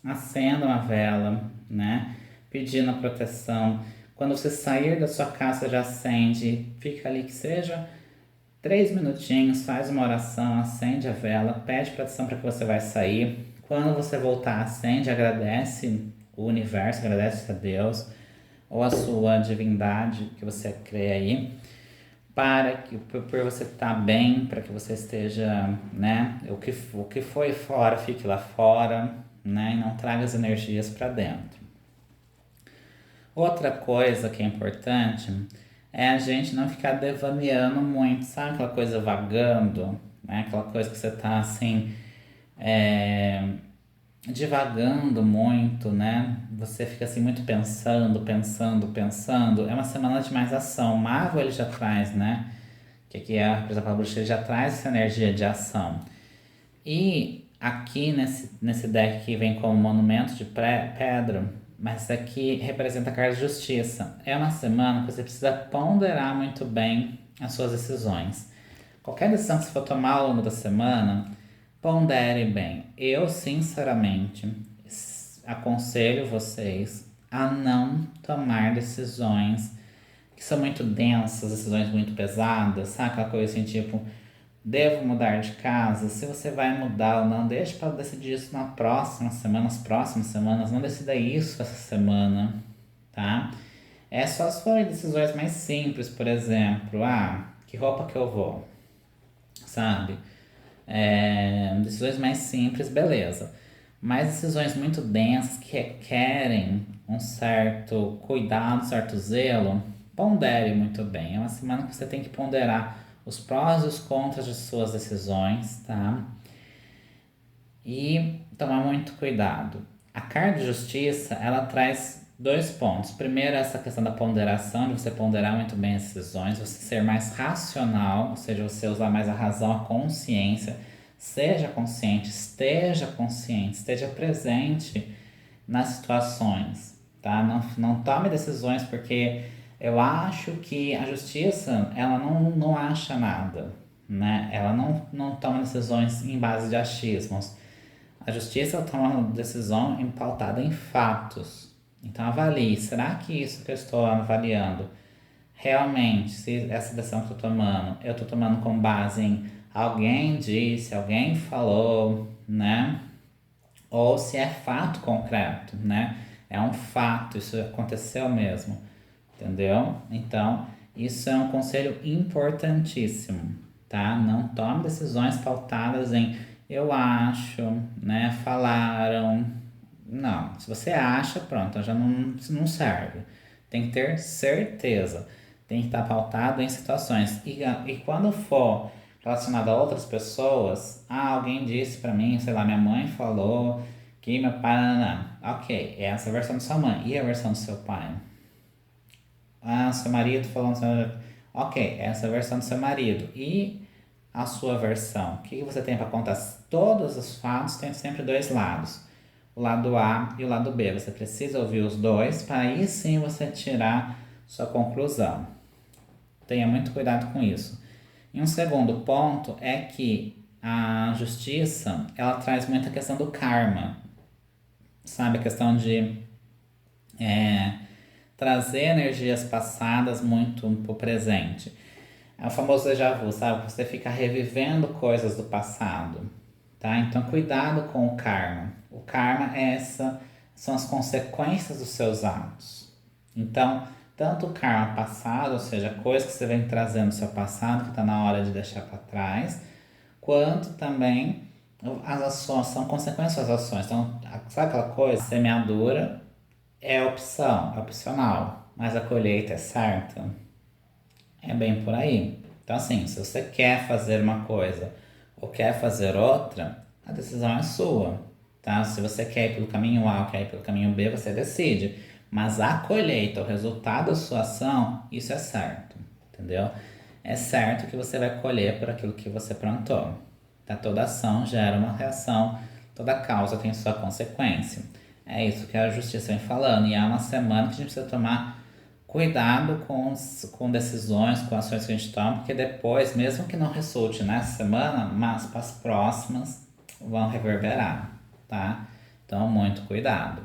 Acenda uma vela, né? Pedindo a proteção. Quando você sair da sua casa, já acende. Fica ali que seja 3 minutinhos, faz uma oração, acende a vela, pede proteção para que você vai sair. Quando você voltar, acende, agradece o universo, agradece a Deus ou a sua divindade que você crê aí, para que por você estar bem, para que você esteja, né, o que foi fora fique lá fora, né, e não traga as energias para dentro. Outra coisa que é importante é a gente não ficar devaneando muito, sabe aquela coisa vagando, né, aquela coisa que você tá assim, divagando muito, né? Você fica assim muito pensando, pensando, pensando. É uma semana de mais ação. O mago ele já traz, né? Que aqui é, por exemplo, a bruxa ele já traz essa energia de ação. E aqui nesse deck que vem como monumento de pedra, mas aqui representa a carta de justiça. É uma semana que você precisa ponderar muito bem as suas decisões. Qualquer decisão que você for tomar ao longo da semana, pondere bem. Eu, sinceramente, aconselho vocês a não tomar decisões que são muito densas, decisões muito pesadas, sabe? Aquela coisa assim, tipo, devo mudar de casa? Se você vai mudar ou não, deixa para decidir isso na próxima semana, nas próximas semanas. Não decida isso essa semana, tá? É só se forem decisões mais simples, por exemplo, que roupa que eu vou, sabe? Decisões mais simples, beleza. Mas decisões muito densas que requerem um certo cuidado, um certo zelo, pondere muito bem. É uma semana que você tem que ponderar os prós e os contras de suas decisões, tá? E tomar muito cuidado. A carta de justiça, ela traz dois pontos. Primeiro, essa questão da ponderação, de você ponderar muito bem as decisões, você ser mais racional, ou seja, você usar mais a razão, a consciência. Seja consciente, esteja presente nas situações, tá? Não tome decisões porque eu acho que a justiça, ela não acha nada, né? Ela não toma decisões em base de achismos. A justiça toma uma decisão pautada em fatos. Então avalie, será que isso que eu estou avaliando, realmente, se essa decisão que eu estou tomando com base em alguém disse, alguém falou, né? Ou se é fato concreto, né? É um fato, isso aconteceu mesmo, entendeu? Então, isso é um conselho importantíssimo, tá? Não tome decisões pautadas em eu acho, né? Falaram. Não, se você acha, pronto, já não serve. Tem que ter certeza. Tem que estar pautado em situações. E quando for relacionado a outras pessoas, alguém disse pra mim, sei lá, minha mãe falou que meu pai. Não. Ok, essa é a versão de sua mãe. E a versão do seu pai? Seu marido falando. Ok, essa é a versão do seu marido. E a sua versão? O que você tem para contar? Todos os fatos têm sempre dois lados. O lado A e o lado B. Você precisa ouvir os dois para aí sim você tirar sua conclusão. Tenha muito cuidado com isso. E um segundo ponto é que a justiça, ela traz muita questão do karma. Sabe, a questão de trazer energias passadas muito pro presente. É o famoso déjà vu, sabe? Você fica revivendo coisas do passado, tá? Então cuidado com o karma. O karma são as consequências dos seus atos. Então, tanto o karma passado, ou seja, coisas que você vem trazendo do seu passado, que está na hora de deixar para trás, quanto também as ações, são consequências das ações. Então, sabe aquela coisa? A semeadura é opção, é opcional, mas a colheita é certa. É bem por aí. Então, assim, se você quer fazer uma coisa ou quer fazer outra, a decisão é sua, tá? Se você quer ir pelo caminho A ou quer ir pelo caminho B, você decide. Mas a colheita, o resultado da sua ação, isso é certo, entendeu? É certo que você vai colher por aquilo que você plantou. Tá? Toda ação gera uma reação, toda causa tem sua consequência. É isso que a justiça vem falando. E há uma semana que a gente precisa tomar cuidado com decisões, com ações que a gente toma, porque depois, mesmo que não resulte nessa semana, mas para as próximas vão reverberar, tá? Então, muito cuidado.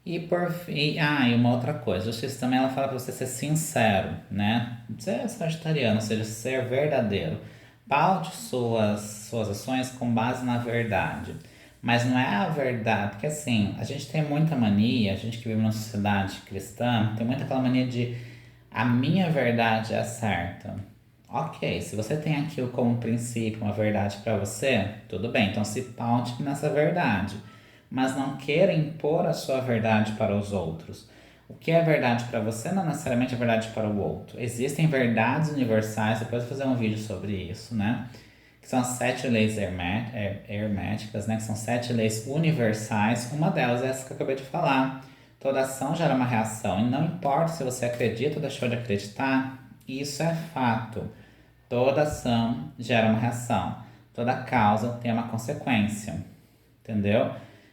E por fim, e uma outra coisa, a justiça também ela fala para você ser sincero, né? Ser sagitariano, ou seja, ser verdadeiro. Paute suas ações com base na verdade. Mas não é a verdade, porque assim, a gente tem muita mania, a gente que vive numa sociedade cristã, tem muita aquela mania de a minha verdade é certa. Ok, se você tem aquilo como princípio, uma verdade para você, tudo bem, então se paute nessa verdade. Mas não queira impor a sua verdade para os outros. O que é verdade para você não necessariamente é verdade para o outro. Existem verdades universais, depois eu vou fazer um vídeo sobre isso, né? Que são as 7 leis herméticas, né? Que são 7 leis universais. Uma delas é essa que eu acabei de falar. Toda ação gera uma reação. E não importa se você acredita ou deixou de acreditar, isso é fato. Toda ação gera uma reação. toda causa tem uma consequência, entendeu?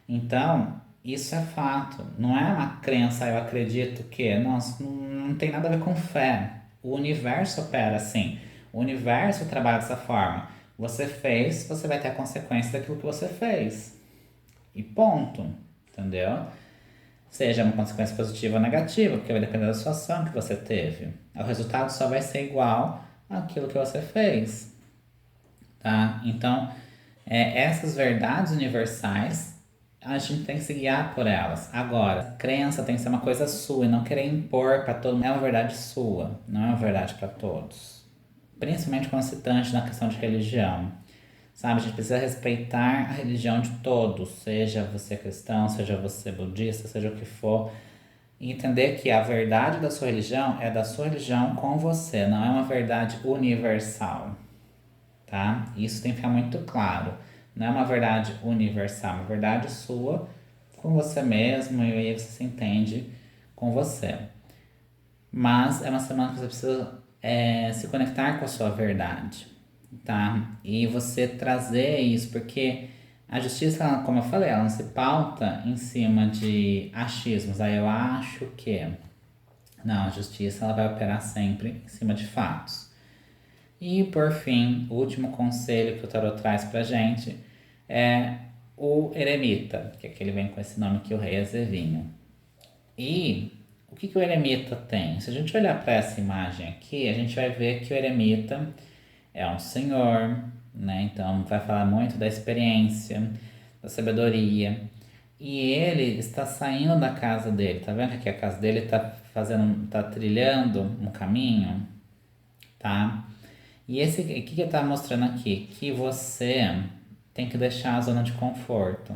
Então, isso é fato, não é uma crença, eu acredito que, nossa, não tem nada a ver com fé. O universo opera assim, o universo trabalha dessa forma. Você fez, você vai ter a consequência daquilo que você fez. E ponto, entendeu? Seja uma consequência positiva ou negativa, porque vai depender da sua ação que você teve. O resultado só vai ser igual àquilo que você fez, tá? Então, essas verdades universais, a gente tem que se guiar por elas. Agora, a crença tem que ser uma coisa sua e não querer impor para todo mundo. É uma verdade sua, não é uma verdade para todos. Principalmente quando se tange na questão de religião. Sabe, a gente precisa respeitar a religião de todos, seja você cristão, seja você budista, seja o que for, e entender que a verdade da sua religião é da sua religião com você, não é uma verdade universal, tá? Isso tem que ficar muito claro. Não é uma verdade universal, é uma verdade sua com você mesmo e aí você se entende com você. Mas é uma semana que você precisa se conectar com a sua verdade, tá? E você trazer isso, porque a justiça, como eu falei, ela não se pauta em cima de achismos. Aí eu acho que. Não, a justiça ela vai operar sempre em cima de fatos. E por fim, o último conselho que o tarot traz pra gente é o eremita, que aqui ele vem com esse nome que o rei Azevinho. E o que o eremita tem? Se a gente olhar para essa imagem aqui, a gente vai ver que o eremita é um senhor, né? Então vai falar muito da experiência, da sabedoria. E ele está saindo da casa dele. Tá vendo que a casa dele tá trilhando um caminho, tá? E esse, o que ele tá mostrando aqui? Que você tem que deixar a zona de conforto.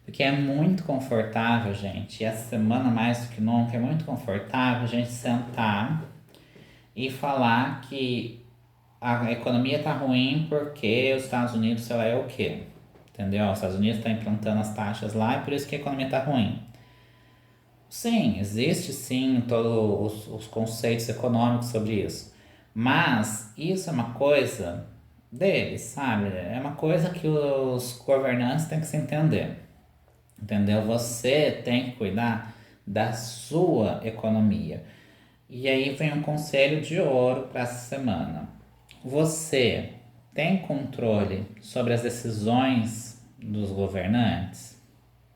Porque é muito confortável, gente. E essa semana, mais do que nunca, é muito confortável a gente sentar e falar que a economia tá ruim porque os Estados Unidos, sei lá, é o quê? Entendeu? Os Estados Unidos estão implantando as taxas lá e por isso que a economia tá ruim. Sim, existe sim todos os conceitos econômicos sobre isso. Mas isso é uma coisa deles, sabe? É uma coisa que os governantes têm que se entender. Entendeu? Você tem que cuidar da sua economia. E aí vem um conselho de ouro para essa semana. Você tem controle sobre as decisões dos governantes?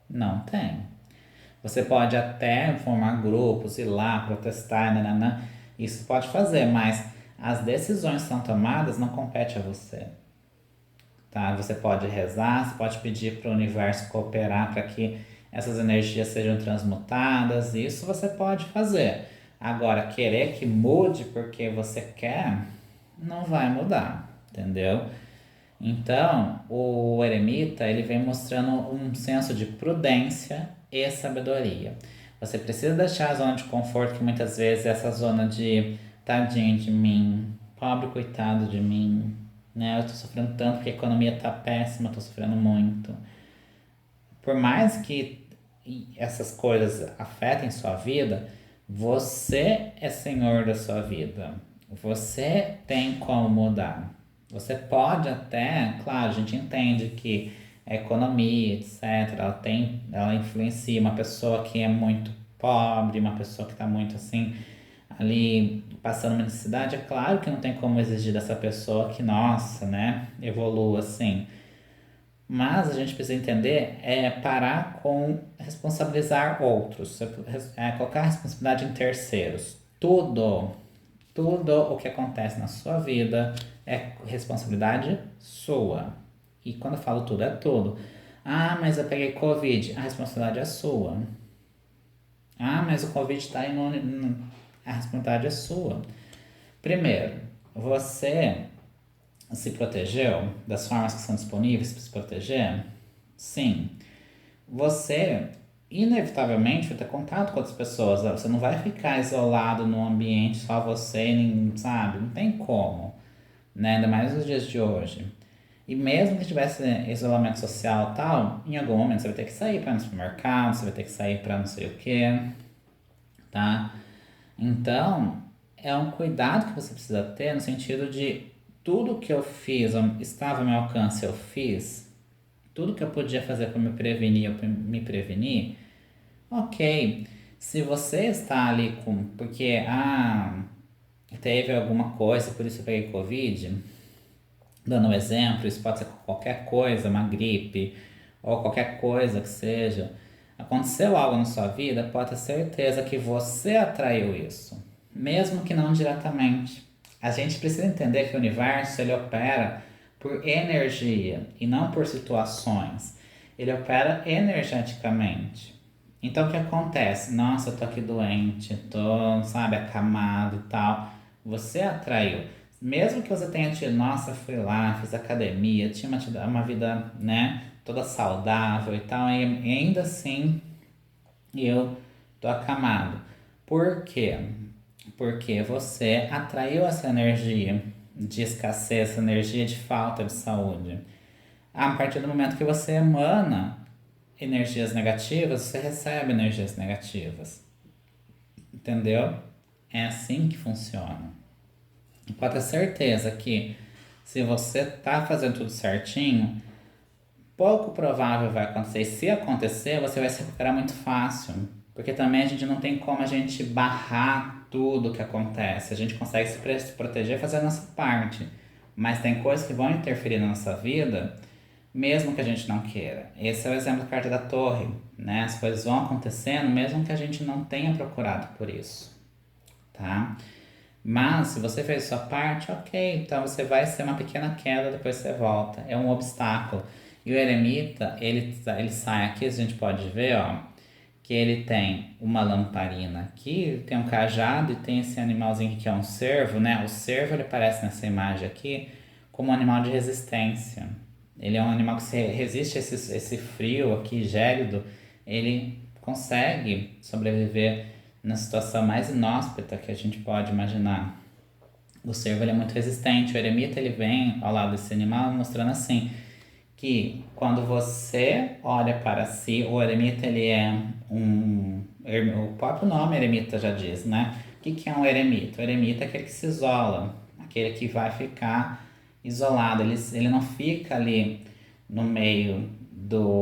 Não tem. Você pode até formar grupos, ir lá protestar, nananã. Isso pode fazer, mas as decisões que são tomadas não competem a você. Tá? Você pode rezar, você pode pedir para o universo cooperar para que essas energias sejam transmutadas, isso você pode fazer. Agora, querer que mude porque você quer, não vai mudar, entendeu? Então, o eremita, ele vem mostrando um senso de prudência e sabedoria. Você precisa deixar a zona de conforto, que muitas vezes é essa zona de tadinho de mim, pobre coitado de mim, né? Eu tô sofrendo tanto porque a economia tá péssima, eu tô sofrendo muito. Por mais que essas coisas afetem sua vida, você é senhor da sua vida. Você tem como mudar. Você pode até, claro, a gente entende que a economia, etc., ela influencia uma pessoa que é muito pobre, uma pessoa que está muito assim, ali passando uma necessidade. É claro que não tem como exigir dessa pessoa que, nossa, né, evolua assim. Mas a gente precisa entender parar com responsabilizar outros, colocar a responsabilidade em terceiros. Tudo o que acontece na sua vida é responsabilidade sua. E quando eu falo tudo, é tudo. Ah, mas eu peguei Covid. A responsabilidade é sua. Ah, mas o Covid está imune. A responsabilidade é sua. Primeiro, você se protegeu das formas que são disponíveis para se proteger? Sim. Você inevitavelmente vai ter contato com outras pessoas. Você não vai ficar isolado num ambiente só você, sabe? Não tem como, né? Ainda mais nos dias de hoje. E mesmo que tivesse isolamento social e tal, em algum momento você vai ter que sair para ir no supermercado, você vai ter que sair para não sei o quê, tá? Então, é um cuidado que você precisa ter no sentido de tudo que eu fiz, estava ao meu alcance, eu fiz. Tudo que eu podia fazer para me prevenir, eu me preveni. Ok. Se você está ali com. Porque, teve alguma coisa, por isso eu peguei Covid. Dando um exemplo, isso pode ser qualquer coisa, uma gripe, ou qualquer coisa que seja. Aconteceu algo na sua vida, pode ter certeza que você atraiu isso, mesmo que não diretamente. A gente precisa entender que o universo ele opera por energia e não por situações. Ele opera energeticamente. Então o que acontece? Nossa, eu tô aqui doente, tô, sabe, acamado e tal. Você atraiu. Mesmo que você tenha tido, nossa, fui lá, fiz academia, tinha uma vida, né, toda saudável e tal, e ainda assim eu tô acamado. Por quê? Porque você atraiu essa energia de escassez, essa energia de falta de saúde. A partir do momento que você emana energias negativas, você recebe energias negativas. Entendeu? É assim que funciona. E pode ter certeza que se você tá fazendo tudo certinho, pouco provável vai acontecer. E se acontecer, você vai se recuperar muito fácil. Porque também a gente não tem como a gente barrar tudo que acontece. A gente consegue se proteger fazendo a nossa parte. Mas tem coisas que vão interferir na nossa vida, mesmo que a gente não queira. Esse é o exemplo da carta da torre, né? As coisas vão acontecendo mesmo que a gente não tenha procurado por isso, tá? Mas se você fez a sua parte, ok, então você vai ser uma pequena queda, depois você volta. É um obstáculo. E o eremita, ele sai aqui, a gente pode ver, ó, que ele tem uma lamparina aqui, tem um cajado e tem esse animalzinho que é um cervo, né? O cervo ele aparece nessa imagem aqui como um animal de resistência. Ele é um animal que se resiste a esse frio aqui gélido, ele consegue sobreviver na situação mais inóspita que a gente pode imaginar. O cervo ele é muito resistente, o eremita ele vem ao lado desse animal mostrando assim que quando você olha para si, o eremita ele é o próprio nome eremita já diz, né? O que é um eremita? O eremita é aquele que se isola, aquele que vai ficar isolado, ele não fica ali no meio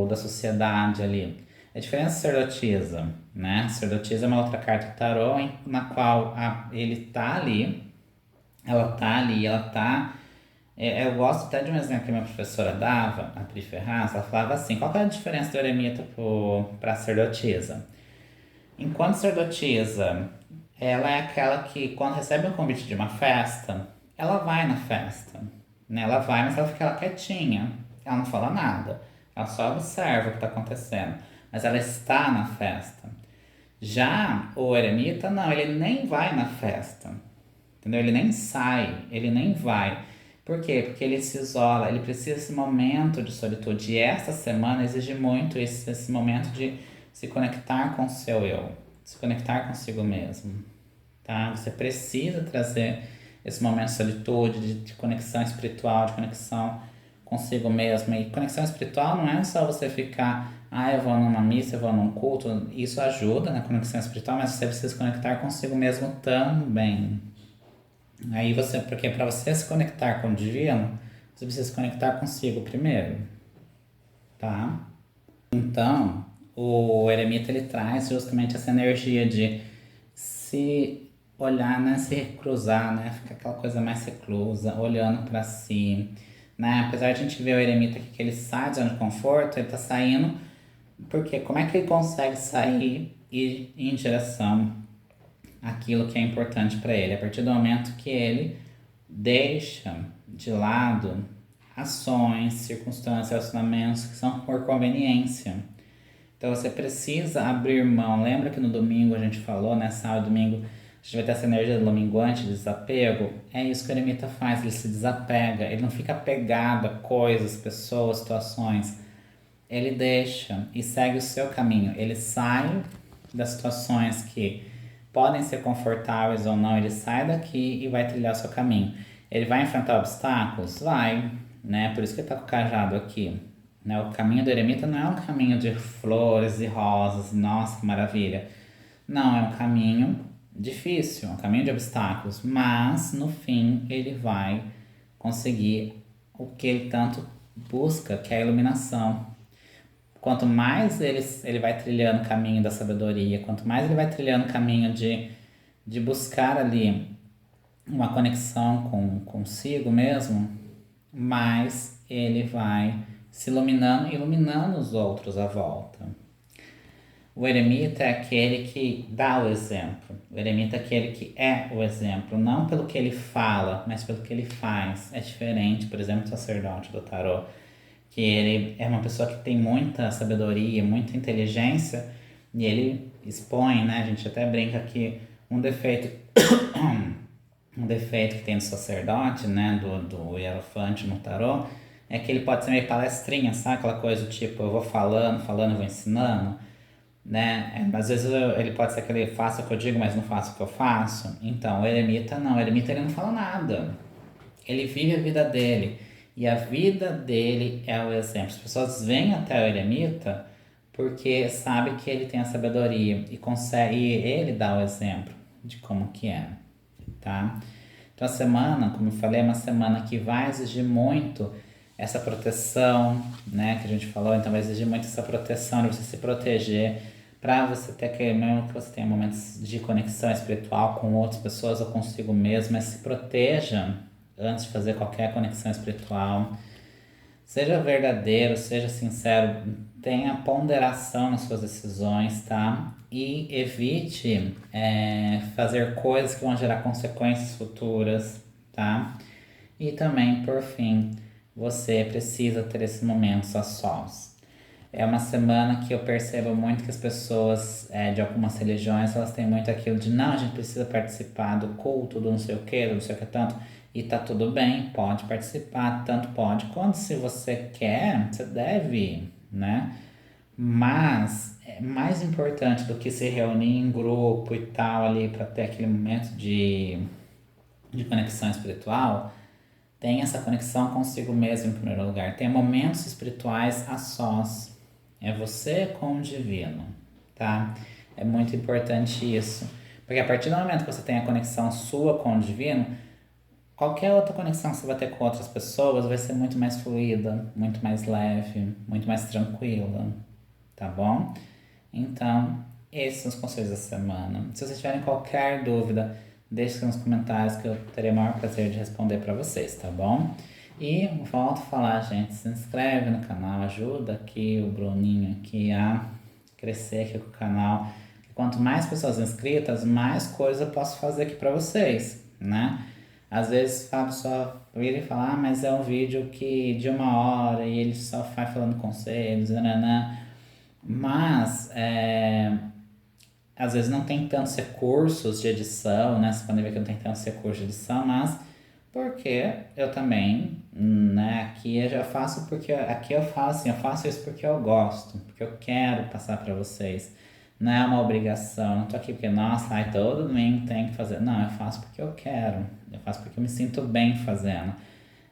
da sociedade ali. É diferente da sacerdotisa, né? A sacerdotisa é uma outra carta do tarô na qual ele tá ali, ela tá ali, ela tá eu gosto até de um exemplo que minha professora dava, a Pri Ferraz, ela falava assim, qual que é a diferença do eremita para a sacerdotisa? Enquanto sacerdotisa, ela é aquela que quando recebe um convite de uma festa, ela vai na festa, né? Ela vai, mas ela fica lá quietinha, ela não fala nada, ela só observa o que está acontecendo, mas ela está na festa. Já o eremita, não, ele nem vai na festa, entendeu? Ele nem sai, ele nem vai. Por quê? Porque ele se isola, ele precisa desse momento de solitude. E esta semana exige muito esse momento de se conectar com o seu eu, se conectar consigo mesmo, tá? Você precisa trazer esse momento de solitude, de conexão espiritual, de conexão consigo mesmo. E conexão espiritual não é só você ficar, eu vou numa missa, eu vou num culto. Isso ajuda na conexão espiritual, mas você precisa se conectar consigo mesmo também. Aí você, porque para você se conectar com o divino, você precisa se conectar consigo primeiro, tá? Então, o eremita ele traz justamente essa energia de se olhar, né, se reclusar, né, ficar aquela coisa mais reclusa, olhando para si, né? Apesar de a gente ver o eremita aqui que ele sai da zona de conforto, ele tá saindo, porque como é que ele consegue sair e ir em direção aquilo que é importante para ele. A partir do momento que ele deixa de lado ações, circunstâncias, relacionamentos que são por conveniência. Então você precisa abrir mão. Lembra que no domingo a gente falou, né? Sábado e domingo, a gente vai ter essa energia do dominguante, de desapego. É isso que o eremita faz, ele se desapega, ele não fica apegado a coisas, pessoas, situações. Ele deixa e segue o seu caminho. Ele sai das situações que podem ser confortáveis ou não, ele sai daqui e vai trilhar o seu caminho. Ele vai enfrentar obstáculos? Vai, né? Por isso que ele tá com o cajado aqui. Né? O caminho do eremita não é um caminho de flores e rosas, nossa, que maravilha. Não, é um caminho difícil, um caminho de obstáculos, mas no fim ele vai conseguir o que ele tanto busca, que é a iluminação. Quanto mais ele vai trilhando o caminho da sabedoria, quanto mais ele vai trilhando o caminho de buscar ali uma conexão com consigo mesmo, mais ele vai se iluminando e iluminando os outros à volta. O eremita é aquele que dá o exemplo. O eremita é aquele que é o exemplo, não pelo que ele fala, mas pelo que ele faz. É diferente, por exemplo, do sacerdote do tarô, que ele é uma pessoa que tem muita sabedoria, muita inteligência, e ele expõe, né? A gente até brinca que um defeito, um defeito que tem do sacerdote, né? Do hierofante no tarô, é que ele pode ser meio palestrinha, sabe? Aquela coisa do tipo, eu vou falando, eu vou ensinando, né? Às vezes ele pode ser aquele faça o que eu digo, mas não faça o que eu faço. Então, o eremita não, o eremita ele não fala nada. Ele vive a vida dele. E a vida dele é o exemplo. As pessoas vêm até o eremita porque sabe que ele tem a sabedoria e consegue, e ele dá o exemplo de como que é, tá? Então a semana, como eu falei, é uma semana que vai exigir muito essa proteção, né, que a gente falou, então vai exigir muito essa proteção, de você se proteger, para você ter que, mesmo que você tenha momentos de conexão espiritual com outras pessoas ou consigo mesmo, mas se proteja antes de fazer qualquer conexão espiritual. Seja verdadeiro, seja sincero, tenha ponderação nas suas decisões, tá? E evite fazer coisas que vão gerar consequências futuras, tá? E também, por fim, você precisa ter esses momentos a sós. É uma semana que eu percebo muito que as pessoas de algumas religiões, elas têm muito aquilo de não, a gente precisa participar do culto, do não sei o que, do não sei o que tanto. E tá tudo bem, pode participar, tanto pode quanto se você quer, você deve ir, né? Mas é mais importante do que se reunir em grupo e tal ali para ter aquele momento de conexão espiritual, tem essa conexão consigo mesmo em primeiro lugar. Tem momentos espirituais a sós. É você com o divino, tá? É muito importante isso. Porque a partir do momento que você tem a conexão sua com o divino, qualquer outra conexão que você vai ter com outras pessoas vai ser muito mais fluida, muito mais leve, muito mais tranquila, tá bom? Então, esses são os conselhos da semana. Se vocês tiverem qualquer dúvida, deixe nos comentários que eu terei o maior prazer de responder para vocês, tá bom? E volto a falar, gente, se inscreve no canal, ajuda aqui o Bruninho aqui a crescer aqui com o canal. Quanto mais pessoas inscritas, mais coisa eu posso fazer aqui para vocês, né? Às vezes a pessoa vira e fala, mas é um vídeo que de 1 hora e ele só vai falando conselhos, né? Mas às vezes não tem tantos recursos de edição, né? Você pode ver que não tem tantos recursos de edição, mas porque eu também, né? Aqui eu já faço porque aqui eu falo assim, eu faço isso porque eu gosto, porque eu quero passar para vocês. Não é uma obrigação, eu não tô aqui porque, nossa, ai, todo domingo tem que fazer. Não, eu faço porque eu quero, eu faço porque eu me sinto bem fazendo.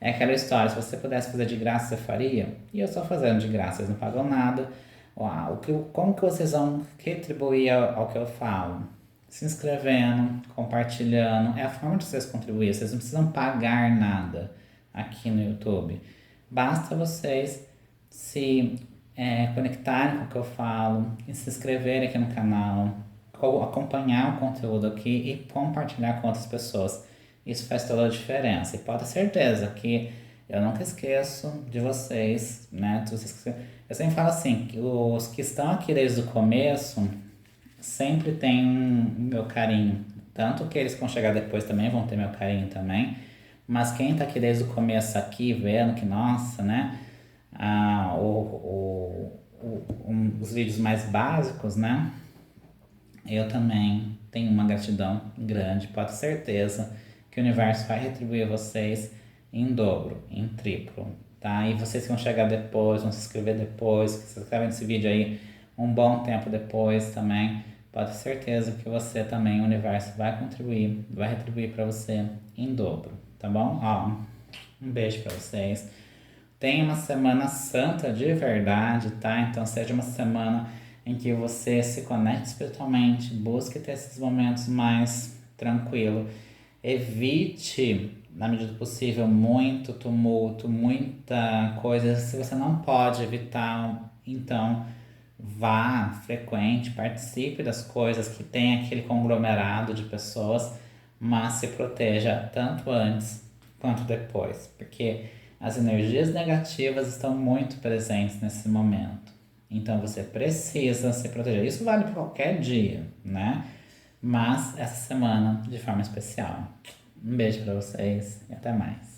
É aquela história, se você pudesse fazer de graça, você faria? E eu estou fazendo de graça, vocês não pagam nada. Uau, como que vocês vão retribuir ao que eu falo? Se inscrevendo, compartilhando. É a forma de vocês contribuírem. Vocês não precisam pagar nada aqui no YouTube. Basta vocês se conectarem com o que eu falo e se inscreverem aqui no canal, acompanhar o conteúdo aqui e compartilhar com outras pessoas. Isso faz toda a diferença. E pode ter certeza que eu nunca esqueço de vocês, né? Eu sempre falo assim, que os que estão aqui desde o começo sempre têm meu carinho. Tanto que eles que vão chegar depois também vão ter meu carinho também. Mas quem tá aqui desde o começo aqui, vendo que, nossa, né? Os vídeos mais básicos, né? Eu também tenho uma gratidão grande, pode ter certeza que o universo vai retribuir a vocês em dobro, em triplo, tá? E vocês que vão chegar depois, vão se inscrever depois, que se inscrevem nesse vídeo aí um bom tempo depois também, pode ter certeza que você também, o universo vai contribuir, vai retribuir para você em dobro, tá bom? Ó, um beijo para vocês. Tenha uma semana santa de verdade, tá? Então seja uma semana em que você se conecte espiritualmente, busque ter esses momentos mais tranquilo. Evite na medida do possível, muito tumulto, muita coisa. Se você não pode evitar, então vá, frequente, participe das coisas que tem aquele conglomerado de pessoas, mas se proteja tanto antes quanto depois, porque as energias negativas estão muito presentes nesse momento. Então você precisa se proteger. Isso vale para qualquer dia, né? Mas essa semana de forma especial. Um beijo para vocês e até mais.